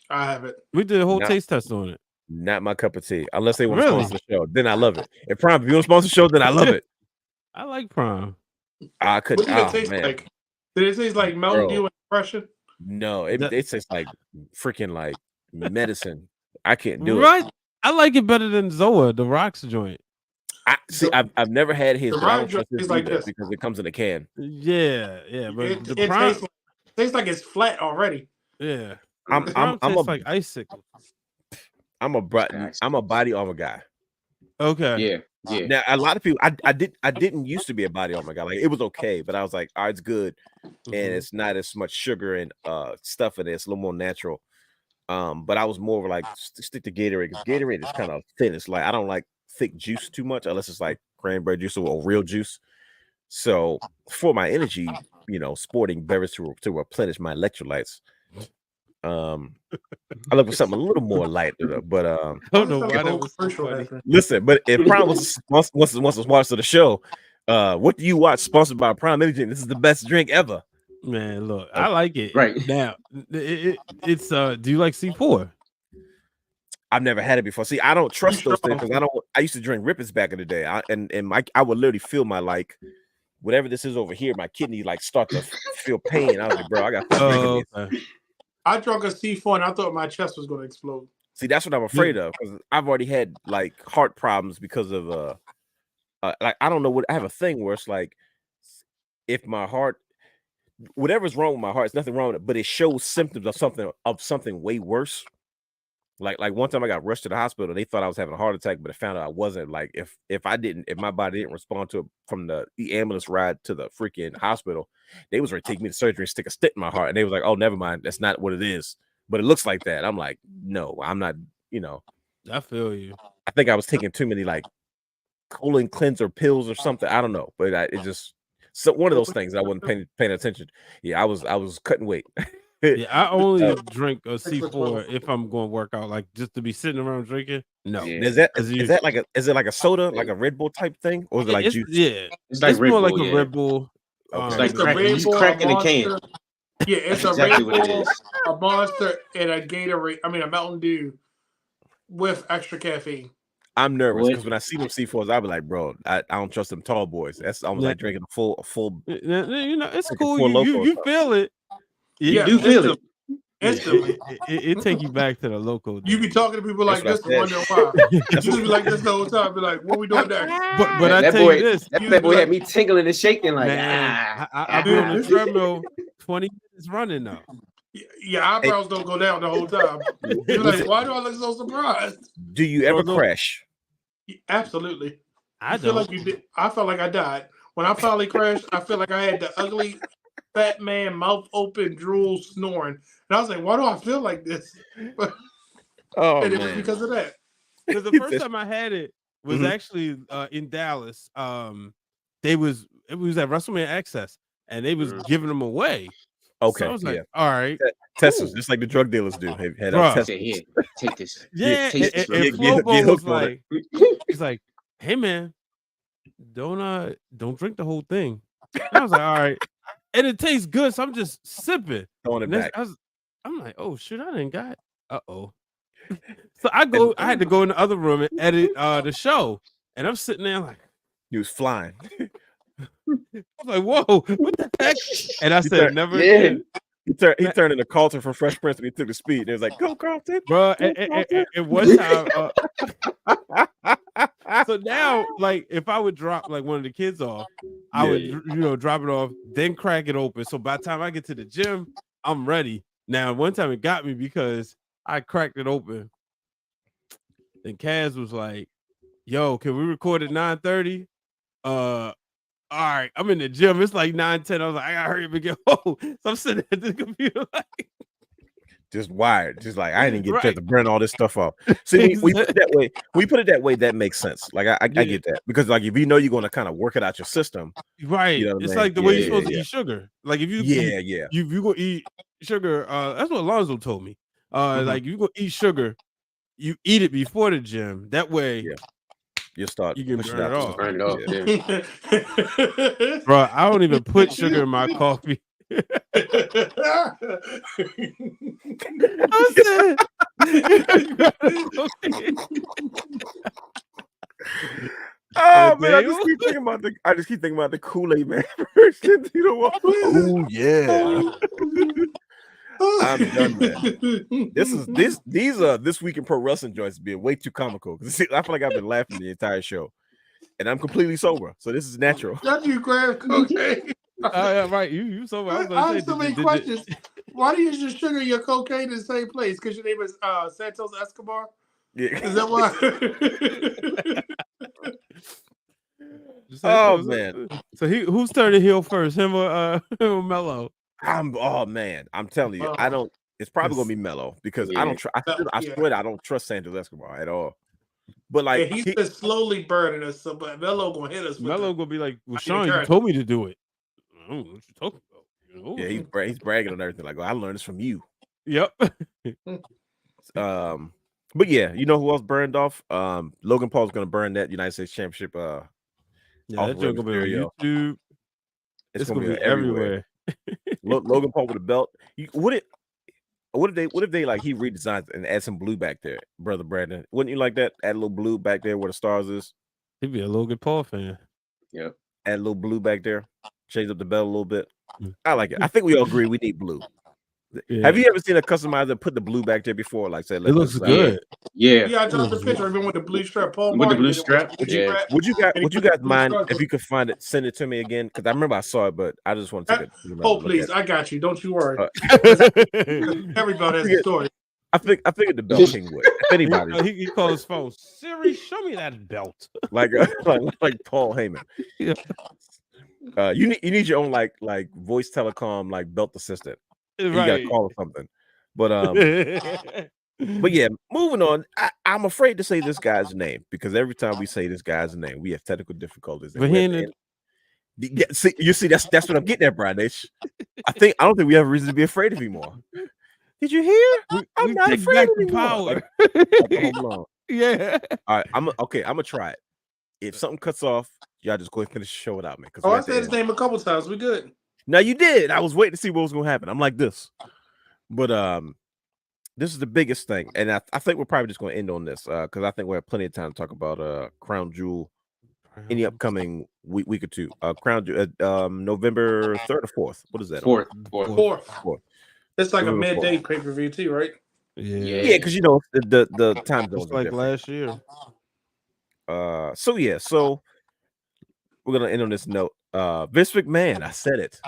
I have it. We did a whole No. taste test on it. Not my cup of tea. Unless they want to Really? sponsor the show, then I love it. If you want to sponsor the show, then I love it. I like prime. I could. What did it Oh taste man, like? Did it taste like Mountain Bro. Dew and Depression? no, it That- tastes like freaking like medicine. I can't do it. Right? I like it better than Zoa, the Rocks joint. I've never had his, The but I don't Ryan trust his tastes like either this. because it comes in a can. Yeah, but It the prime, tastes like it's flat already. yeah, I'm prime I'm tastes a like icicle. I'm a body armor guy. Okay, Yeah. Now a lot of people I didn't used to be a body armor guy. Like it was okay, but I was like, all right, it's good, and it's not as much sugar and stuff in it. It's a little more natural. But I was more of like stick to Gatorade because Gatorade is kind of thin. It's like I don't like thick juice too much unless it's like cranberry juice or real juice. So for my energy, sporting beverage to replenish my electrolytes. I look for something a little more light, but I don't know why that Whole was so commercial funny. happened. listen. But if Prime was wants to sponsor the show, what do you watch sponsored by Prime Energy? This is the best drink ever. Man, look, I like it. Right. Now, it's do you like C4? I've never had it before. See, I don't trust those things because I used to drink Rippers back in the day, I would literally feel my whatever this is over here, my kidney start to feel pain. I was like, bro, I got. Okay. I drunk a C4 and I thought my chest was going to explode. See, that's what I'm afraid of because I've already had heart problems because of I don't know what I have a thing where it's like if my heart, whatever's wrong with my heart, it's nothing wrong with it, but it shows symptoms of something way worse. Like one time I got rushed to the hospital. They thought I was having a heart attack, but it found out I wasn't. Like if my body didn't respond to it from the ambulance ride to the freaking hospital, they was ready to take me to surgery and stick a stent in my heart. And they was like, "Oh, never mind, that's not what it is." But it looks like that. I'm like, no, I'm not. I feel you. I think I was taking too many colon cleanser pills or something. I don't know, but it just one of those things I wasn't paying attention. Yeah, I was cutting weight. Yeah, I only drink a C4 if I'm going to work out, just to be sitting around drinking. No, Yeah. Is it like a soda, like a Red Bull type thing, or is it like juice? Yeah, It's like Red more Bull, like a yeah. Red Bull. Okay. It's like It's a Red Bull, crack in a a can. Monster. Yeah, it's That's a exactly Red what it Bull, is. a Monster, and a Gatorade. I mean, a Mountain Dew with extra caffeine. I'm nervous What? because when I see them C4s, I'll be like, bro, I don't trust them tall boys. That's almost like drinking a full. It's Like a cool. Four You Loko. feel it. Yeah, You feel it. Instantly. It take you back to the local. You be talking to people like That's this what and I wondering why. You just be like this the whole time. Be like, what we doing next? But I that tell boy, you this, that bad boy had me tingling and shaking like, man, I've been on the treadmill 20 minutes running now. Your eyebrows don't go down the whole time. You're like, why do I look so surprised? Do you ever Bro, no. crash? Absolutely. I feel don't. like you did. I felt like I died when I finally crashed. I feel like I had the ugly fat man mouth open, drool, snoring, and I was like, "Why do I feel like this?" Oh And it was man. because of that. Because the first time I had it was actually in Dallas. It was at WrestleMania Access, and they was giving them away. Okay, So I was like, all right, test us, cool. just like the drug dealers do. Hey, had Bruh. test. Say, here, take this. Yeah, taste this real and quick. Flobo was hooked on like, he's like, hey man, don't drink the whole thing. And I was like, all right, and it tastes good, so I'm just sipping. Throwing it back. I'm like, oh shit, I didn't got. So I had to go in the other room and edit the show, and I'm sitting there like, he was flying. I was like, whoa, what the heck? And I said, never again. He turned into Carlton from Fresh Prince, and he took the speed. And it was like, go Carlton, bro. And one time, so now, like, if I would drop like one of the kids off, I would drop it off, then crack it open. So by the time I get to the gym, I'm ready. Now, one time it got me because I cracked it open, and Kaz was like, "Yo, can we record at 9:30?" All right, I'm in the gym. It's like 9:10. I was like, I gotta hurry up and get home. So I'm sitting at the computer like just wired. Just like I didn't get a chance to burn all this stuff off. See, we put it that way. We put it that way, that makes sense. Like I get that. Because like if you know you're gonna kind of work it out your system. Right. You know what it's I mean? like the way you're supposed to eat sugar. Like if you you go eat sugar, that's what Alonzo told me. Like you go eat sugar, you eat it before the gym. That way you start you can pushing burn it off. Burn it off. Yeah. Bro, I don't even put sugar in my coffee. Oh man, I just keep thinking about the Kool-Aid man version. You know what? Oh yeah. I'm done, man. This week in pro wrestling joints being way too comical. I feel like I've been laughing the entire show, and I'm completely sober, so this is natural. Don't you grab cocaine? Yeah, right. You sober. I have so many questions. Why do you just sugar your cocaine in the same place? Because your name is Santos Escobar? Yeah. Is that why? Oh man. So who's turning heel first? Him or Melo? I'm telling you, it's probably gonna be Melo because I swear I don't trust Santos Escobar at all. But like he's been slowly burning us, so but Melo gonna hit us. Melo gonna be like, well, Sean, you told me to do it. I don't know what you talking about. You know? Yeah, he's bragging on everything. Like, I learned this from you. Yep. But yeah, you know who else burned off? Logan Paul's gonna burn that United States Championship. That's gonna be on YouTube. It's gonna be everywhere. Logan Paul with a belt. What if they like he redesigned and add some blue back there, brother Brandon? Wouldn't you like that? Add a little blue back there where the stars is. He'd be a Logan Paul fan. Yep. Add a little blue back there. Change up the belt a little bit. I like it. I think we all agree we need blue. Yeah. Have you ever seen a customizer that put the blue back there before? Like, say, it looks good. Yeah. I took the picture of him with the blue strap. Paul with the blue strap. Would you guys mind if you could find it? Send it to me again because I remember I saw it, but I just want to take it. Oh, please, I got you. Don't you worry. Everybody has a story. I figured the belt king would. If anybody, he called his phone. Siri, show me that belt. like Paul Heyman. Yeah. You need your own like voice telecom like belt assistant. Right. You gotta call it something. But yeah, moving on. I'm afraid to say this guy's name because every time we say this guy's name, we have technical difficulties. You see, that's what I'm getting at, Brian H. I don't think we have a reason to be afraid anymore. Did you hear? I'm not afraid anymore. Hold on. Yeah. All right. I'm gonna try it. If something cuts off, y'all just go ahead and finish the show without me. I said his name a couple times. We good. Now you did. I was waiting to see what was gonna happen. I'm like this, but this is the biggest thing, and I think we're probably just gonna end on this because I think we have plenty of time to talk about Crown Jewel in the upcoming week or two. Crown Jewel, November 3rd or 4th. What is that? 4th. It's like a midday pay-per-view too, right? Yeah, because you know the time zones like different. Last year. So we're gonna end on this note. Vince McMahon, I said it.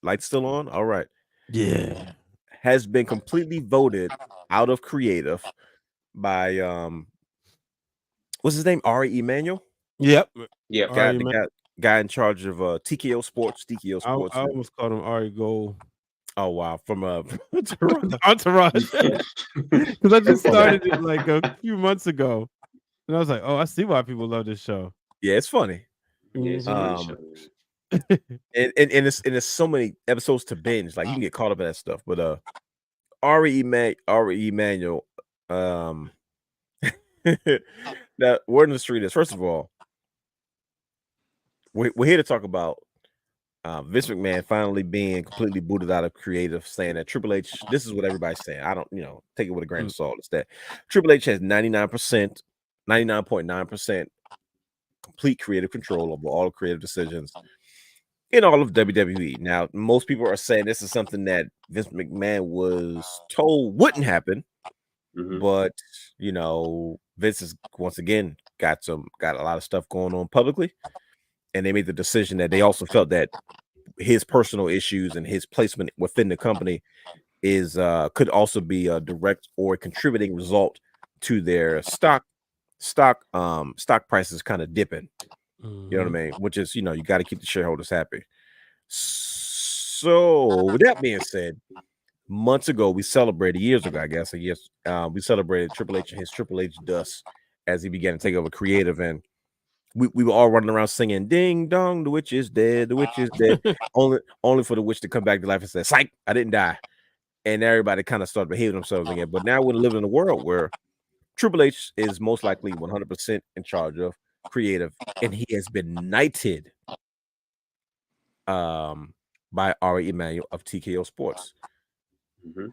Lights still on? All right. Yeah. Has been completely voted out of creative by What's his name? Ari Emanuel. Yep. Yeah. Guy in charge of TKO Sports. TKO I Sports. almost called him Ari Gold. Oh wow, from Entourage. Because I just started it like a few months ago, and I was like, "Oh, I see why people love this show." Yeah, it's funny. Yeah, it's a great show. and it's so many episodes to binge. Like you can get caught up in that stuff. But Ari Emanuel, that word in the street is, first of all, we're here to talk about Vince McMahon finally being completely booted out of creative, saying that Triple H, this is what everybody's saying. I don't, take it with a grain of salt. It's that Triple H has 99.9% complete creative control over all creative decisions in all of WWE. Now, most people are saying this is something that Vince McMahon was told wouldn't happen, but Vince has once again got a lot of stuff going on publicly, and they made the decision that they also felt that his personal issues and his placement within the company could also be a direct or contributing result to their stock prices kind of dipping. You know what I mean? Which is, you got to keep the shareholders happy. So with that being said, months ago, we celebrated, years ago, I guess, we celebrated Triple H and his Triple H dust as he began to take over creative, and we were all running around singing "Ding dong, the witch is dead, the witch is dead," only for the witch to come back to life and say, "Psych, I didn't die," and everybody kind of started behaving themselves again. But now we're living in a world where Triple H is most likely 100% in charge of creative, and he has been knighted by Ari Emanuel of TKO Sports.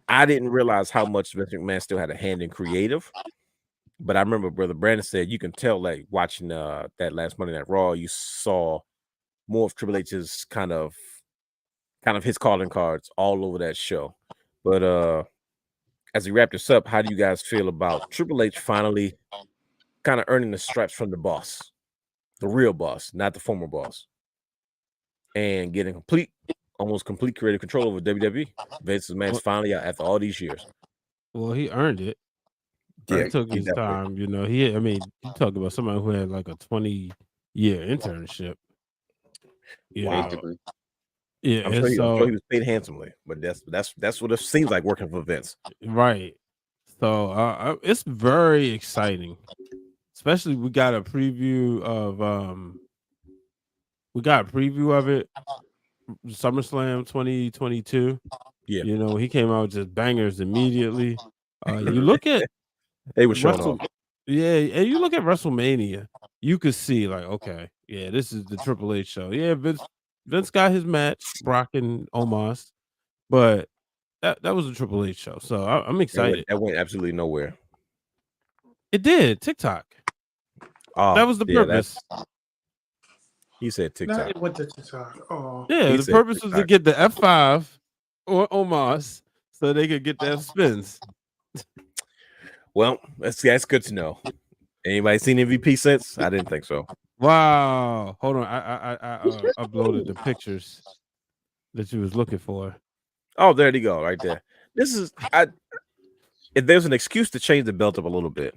I didn't realize how much Vince McMahon still had a hand in creative, but I remember Brother Brandon said you can tell, like watching that last Monday Night Raw, you saw more of Triple H's kind of his calling cards all over that show. But as we wrap this up, how do you guys feel about Triple H finally kind of earning the stripes from the boss, the real boss, not the former boss, and getting almost complete creative control over WWE? Vince's man's finally out after all these years. Well, he earned it. Yeah, he took his time. You talk about somebody who had like a 20-year internship. Wow. Yeah, I'm sure he was paid handsomely, but that's what it seems like working for Vince. Right. So it's very exciting. Especially we got a preview of it, SummerSlam 2022. Yeah. He came out with just bangers immediately. You look at they were showing off. Yeah, and you look at WrestleMania, you could see like, okay, yeah, this is the Triple H show. Yeah, Vince got his match, Brock and Omos, but that was a Triple H show. So I'm excited. That went absolutely nowhere. It did. TikTok. That was the purpose. He said TikTok. Now it went to TikTok. Oh. Yeah, the purpose was to get the F5 or Omos so they could get their spins. Well, that's good to know. Anybody seen MVP since? I didn't think so. Wow. Hold on. I uploaded the pictures that you was looking for. Oh, there you go, right there. This is if there's an excuse to change the belt up a little bit.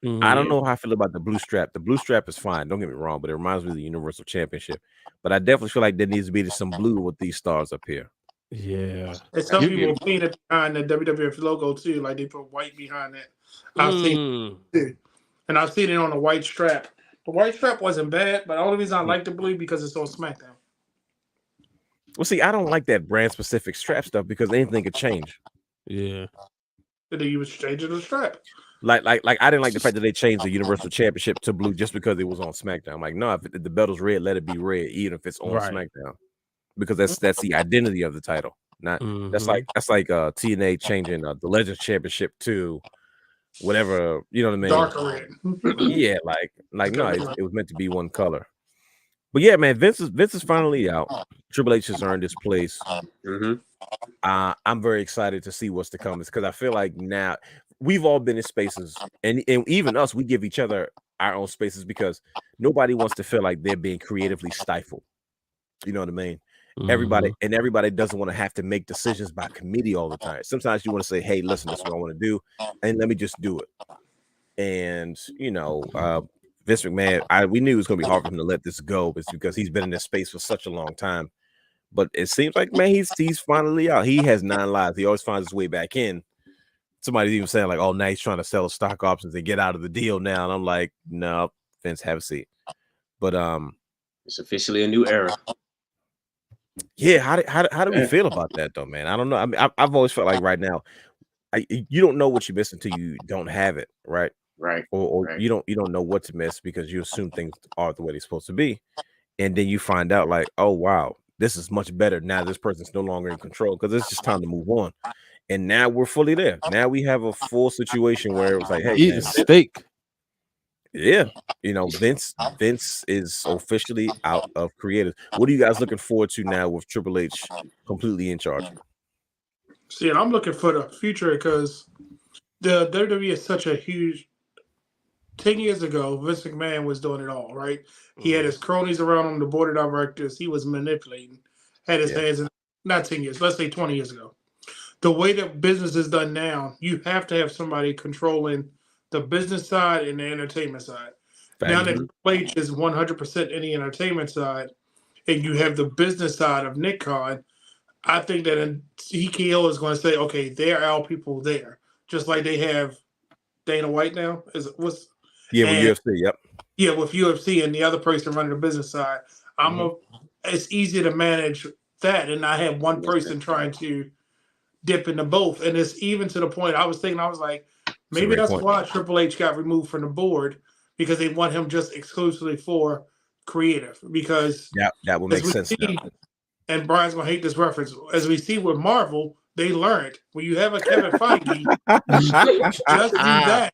I don't know how I feel about the blue strap. The blue strap is fine. Don't get me wrong, but it reminds me of the Universal Championship. But I definitely feel like there needs to be some blue with these stars up here. Yeah. And some people paint it behind the WWF logo too, like they put white behind that. I've seen it. And I've seen it on the white strap. The white strap wasn't bad, but the only reason I like the blue because it's on SmackDown. Well, see, I don't like that brand specific strap stuff because anything could change. Yeah. And then you was changing the strap. Like I didn't like the fact that they changed the Universal Championship to blue just because it was on SmackDown. I'm like, no, if the belt is red, let it be red, even if it's on SmackDown, because that's the identity of the title. Not that's like TNA changing the Legends Championship to whatever, you know what I mean? Darker red. Yeah, like no, it was meant to be one color. But yeah, man, Vince is finally out. Triple H has earned his place. I'm very excited to see what's to come, because I feel like now we've all been in spaces, and even us, we give each other our own spaces because nobody wants to feel like they're being creatively stifled. You know what I mean? Everybody doesn't want to have to make decisions by committee all the time. Sometimes you want to say, hey, listen, this is what I want to do, and let me just do it. And Vince McMahon, we knew it was going to be hard for him to let this go, it's because he's been in this space for such a long time. But it seems like, man, he's finally out. He has 9 lives. He always finds his way back in. Somebody's even saying like, "Oh, now he's trying to sell stock options and get out of the deal now." And I'm like, "No, Vince, have a seat." But it's officially a new era. Yeah, how do we feel about that though, man? I don't know. I mean, I've always felt like right now, you don't know what you miss until you don't have it, right? Right. Or right. you don't know what to miss because you assume things are the way they're supposed to be, and then you find out like, oh wow, this is much better now. This person's no longer in control because it's just time to move on. And now we're fully there. Now we have a full situation where it was like, hey, eat man, steak. Yeah, Vince is officially out of creative. What are you guys looking forward to now with Triple H completely in charge? See, and I'm looking for the future because the WWE is such a huge. 10 years ago, Vince McMahon was doing it all, right? He had his cronies around him, the board of directors. He was manipulating, had his hands in, not 10 years, let's say 20 years ago. The way that business is done now, you have to have somebody controlling the business side and the entertainment side. Now that Triple H is 100% in the entertainment side, and you have the business side of Nick Khan, I think that TKO is going to say, okay, there are our people there, just like they have Dana White now. With UFC, yep. Yeah, with UFC and the other person running the business side, it's easy to manage that and not have one person trying to dip into both. And it's even to the point I was like, maybe that's why Triple H got removed from the board, because they want him just exclusively for creative. Because that would make sense now. And Brian's gonna hate this reference. As we see with Marvel, they learned when you have a Kevin Feige, just do that.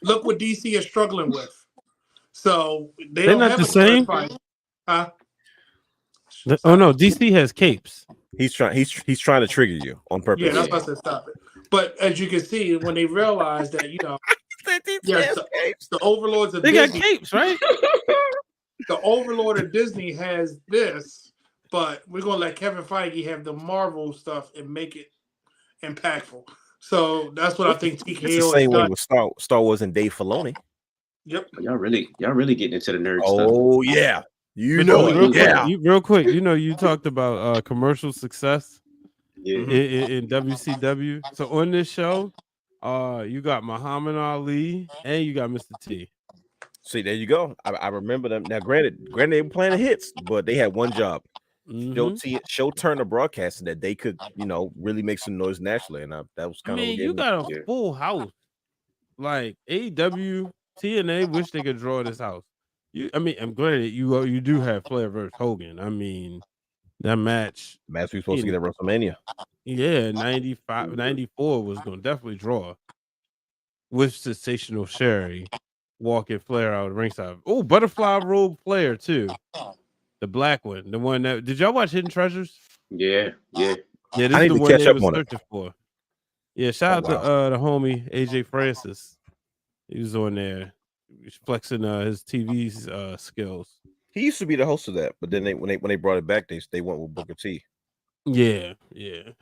Look what DC is struggling with. So they're don't not have the a same. Huh? Oh no, DC has capes. He's trying to trigger you on purpose. Yeah, that's why I said stop it. But as you can see, when they realize that, the overlords of they Disney got capes, right? The overlord of Disney has this, but we're gonna let Kevin Feige have the Marvel stuff and make it impactful. So that's what I think TKO it's the same way with Star Wars and Dave Filoni. Yep. Y'all really getting into the nerd stuff. Oh yeah. Real quick, you talked about commercial success in WCW. So on this show, you got Muhammad Ali and you got Mr. T. See, there you go. I remember them. Now, granted, they were playing the hits, but they had one job. Show Turner Broadcasting that they could, really make some noise naturally, and that was kind of. You got a full house, like AEW, TNA. Wish they could draw this house. I'm glad you do have Flair versus Hogan. I mean, that match we were supposed to get at WrestleMania. Yeah, 95, 94 was going to definitely draw with sensational Sherry walking Flair out of ringside. Oh, butterfly robe Flair too. The black one, the one that did y'all watch Hidden Treasures? Yeah. This is the one they was searching for. Yeah, shout out to the homie AJ Francis. He was on there. He's flexing his TV skills. He used to be the host of that, but then when they brought it back, they went with Booker T. Yeah. And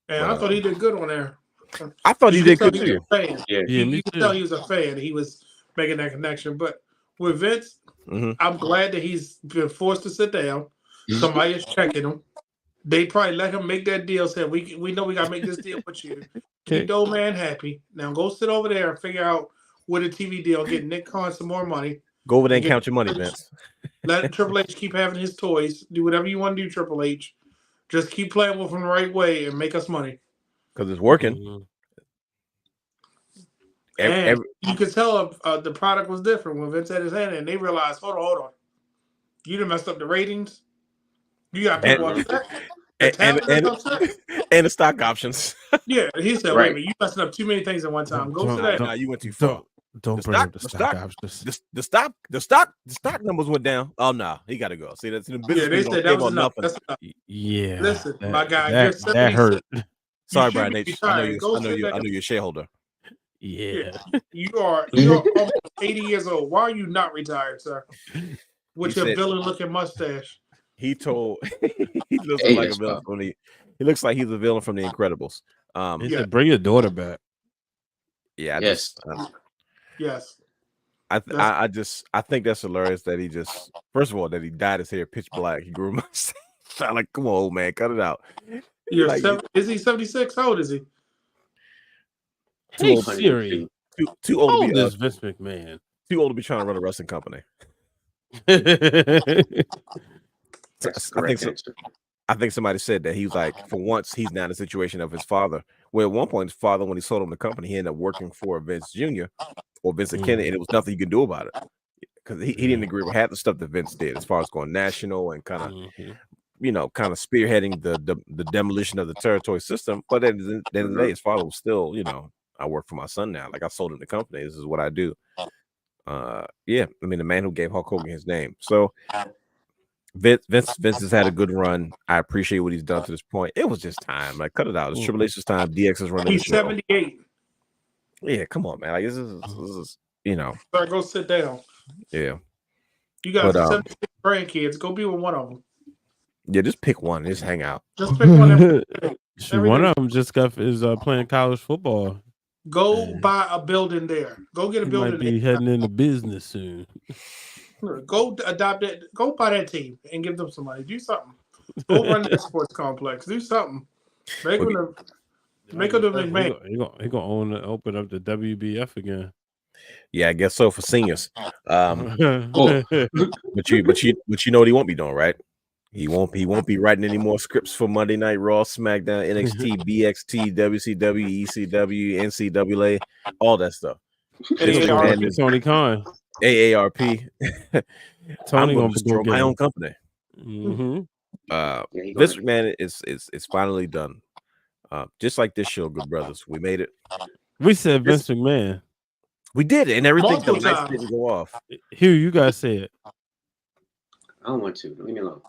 I thought he did good on there. I thought he did good too. You could tell he was a fan. He was making that connection. But with Vince, I'm glad that he's been forced to sit down. Somebody is checking him. They probably let him make that deal. Said we know we got to make this deal with you. Keep the old man happy. Now go sit over there and figure out with a TV deal, get Nick Khan some more money. Go over there and count your money, Vince. Let Triple H keep having his toys. Do whatever you want to do, Triple H. Just keep playing with him the right way and make us money. Because it's working. And you could tell the product was different when Vince had his hand in, and they realized, hold on. You done messed up the ratings. You got people upset. And the stock options. Yeah, he said, wait a minute, you messing up too many things at one time. Go to that. Nah, you went too far. Don't bring up the stock options. The stock numbers went down. Oh no, he got to go. See, that's in the business. Yeah, they said that was enough. That's enough. Yeah. Listen, my guy, that hurt. Sorry, Brian H. I know you're a shareholder. Yeah. You are almost 80 years old. Why are you not retired, sir? With your villain-looking mustache. He told he looks like a villain from he looks like he's a villain from The Incredibles. He said, bring your daughter back. Yeah. Yes. I I think that's hilarious that he just, first of all, that he dyed his hair pitch black. He grew a mustache. I'm like, come on, old man, cut it out. Is he 76? How old is he? Hey Siri, too old to be Vince McMahon. Too old to be trying to run a wrestling company. I think somebody said that he was like, for once, he's now in the situation of his father. Where at one point, his father, when he sold him the company, he ended up working for Vince Jr. or Vince Kennedy, and it was nothing you could do about it because he didn't agree with half the stuff that Vince did as far as going national and kind of, kind of spearheading the demolition of the territory system. But at the end of the day, his father was still, I work for my son now. Like I sold him the company. This is what I do. The man who gave Hulk Hogan his name. So Vince has had a good run. I appreciate what he's done to this point. It was just time. Like, cut it out. It's Triple H's time. DX is running. He's 78. Yeah, come on, man. Like this is Sorry, go sit down. Yeah. You got 76 grandkids. Go be with one of them. Yeah, just pick one. Just hang out. Just pick one. One of them just is playing college football. Go buy a building there. Go get a building. Might be heading into business soon. Go adopt it. Go buy that team and give them some money. Do something. Go run that sports complex. Do something. Make them McMahon. He gonna open up the WBF again. Yeah, I guess so for seniors. But you know what he won't be doing, right? He won't be writing any more scripts for Monday Night Raw, SmackDown, NXT, BXT, WCW, ECW, NCAA, all that stuff. Tony Khan. AARP. Tony gonna destroy my own company. Mm-hmm. This man is finally done. Just like this show, good brothers. We made it. We said Vince McMahon. We did it, and everything the lights didn't go off. Hugh, you guys say it. I don't want to. Leave me alone.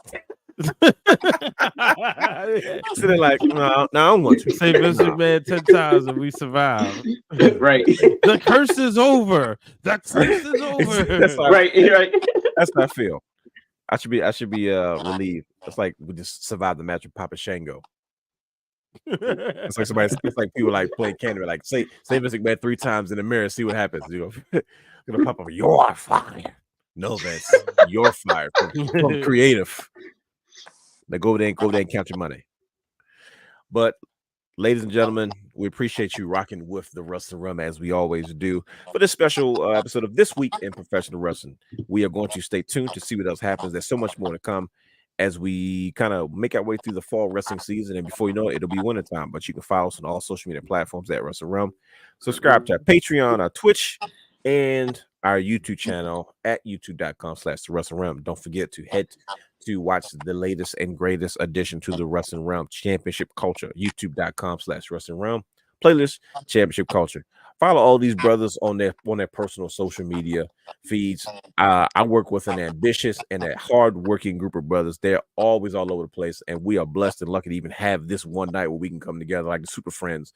So they're like, no, I don't want to. Say Vince McMahon 10 times and we survive. Right. The curse is over. The curse is over. Right. That's how I feel. I should be relieved. It's like we just survived the match with Papa Shango. It's like people like playing Canada, like say Vince McMahon 3 times in the mirror, see what happens. Gonna pop up. You're fired. No, Vince, you're fired from creative. Now go over there and count your money. But ladies and gentlemen, we appreciate you rocking with the Wrestling Realm as we always do for this special episode of This Week in Professional Wrestling. We are going to stay tuned to see what else happens. There's so much more to come as we kind of make our way through the fall wrestling season, and before you know it, it'll be wintertime. But you can follow us on all social media platforms at Wrestling Realm. Subscribe to our Patreon, our Twitch, and our YouTube channel at youtube.com/The-Wrestling-Realm. Don't forget to head to watch the latest and greatest addition to the Wrestling Realm, Championship Culture, youtube.com/Wrestling-Realm. Playlist, Championship Culture. Follow all these brothers on their personal social media feeds. I work with an ambitious and a hard-working group of brothers. They're always all over the place, and we are blessed and lucky to even have this one night where we can come together like the super friends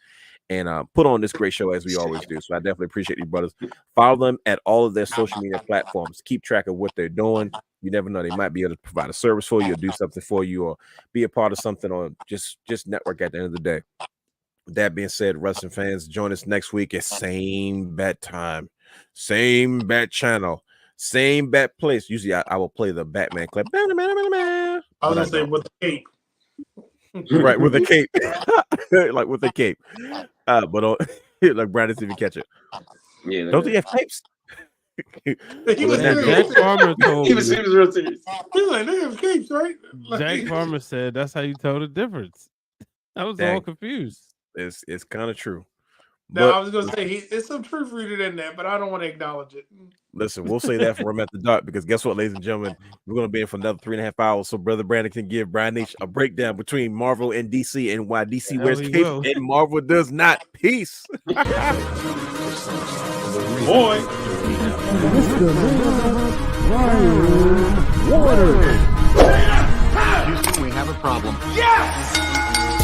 and put on this great show as we always do. So I definitely appreciate these brothers. Follow them at all of their social media platforms. Keep track of what they're doing. You never know, they might be able to provide a service for you or do something for you or be a part of something or just network at the end of the day. With that being said, wrestling fans, join us next week at same bat time, same bat channel, same bat place. Usually I will play the Batman clip. I was gonna say with the cape. Right, with the cape. Like with the cape. But like Brandon, if you catch it. Yeah. Don't they have capes? He was Jack Farmer told He was real serious. He was like, they have capes, right? Jack Farmer said that's how you tell the difference. I was all confused. It's kind of true. No, I was gonna say it's some truth rooted in that, but I don't want to acknowledge it. Listen, we'll say that for him at the dark because guess what, ladies and gentlemen, we're gonna be in for another 3.5 hours. So Brother Brandon can give Brian H a breakdown between Marvel and DC and why DC wears capes and Marvel does not. Peace. Boy. Houston, we have a problem. Yes!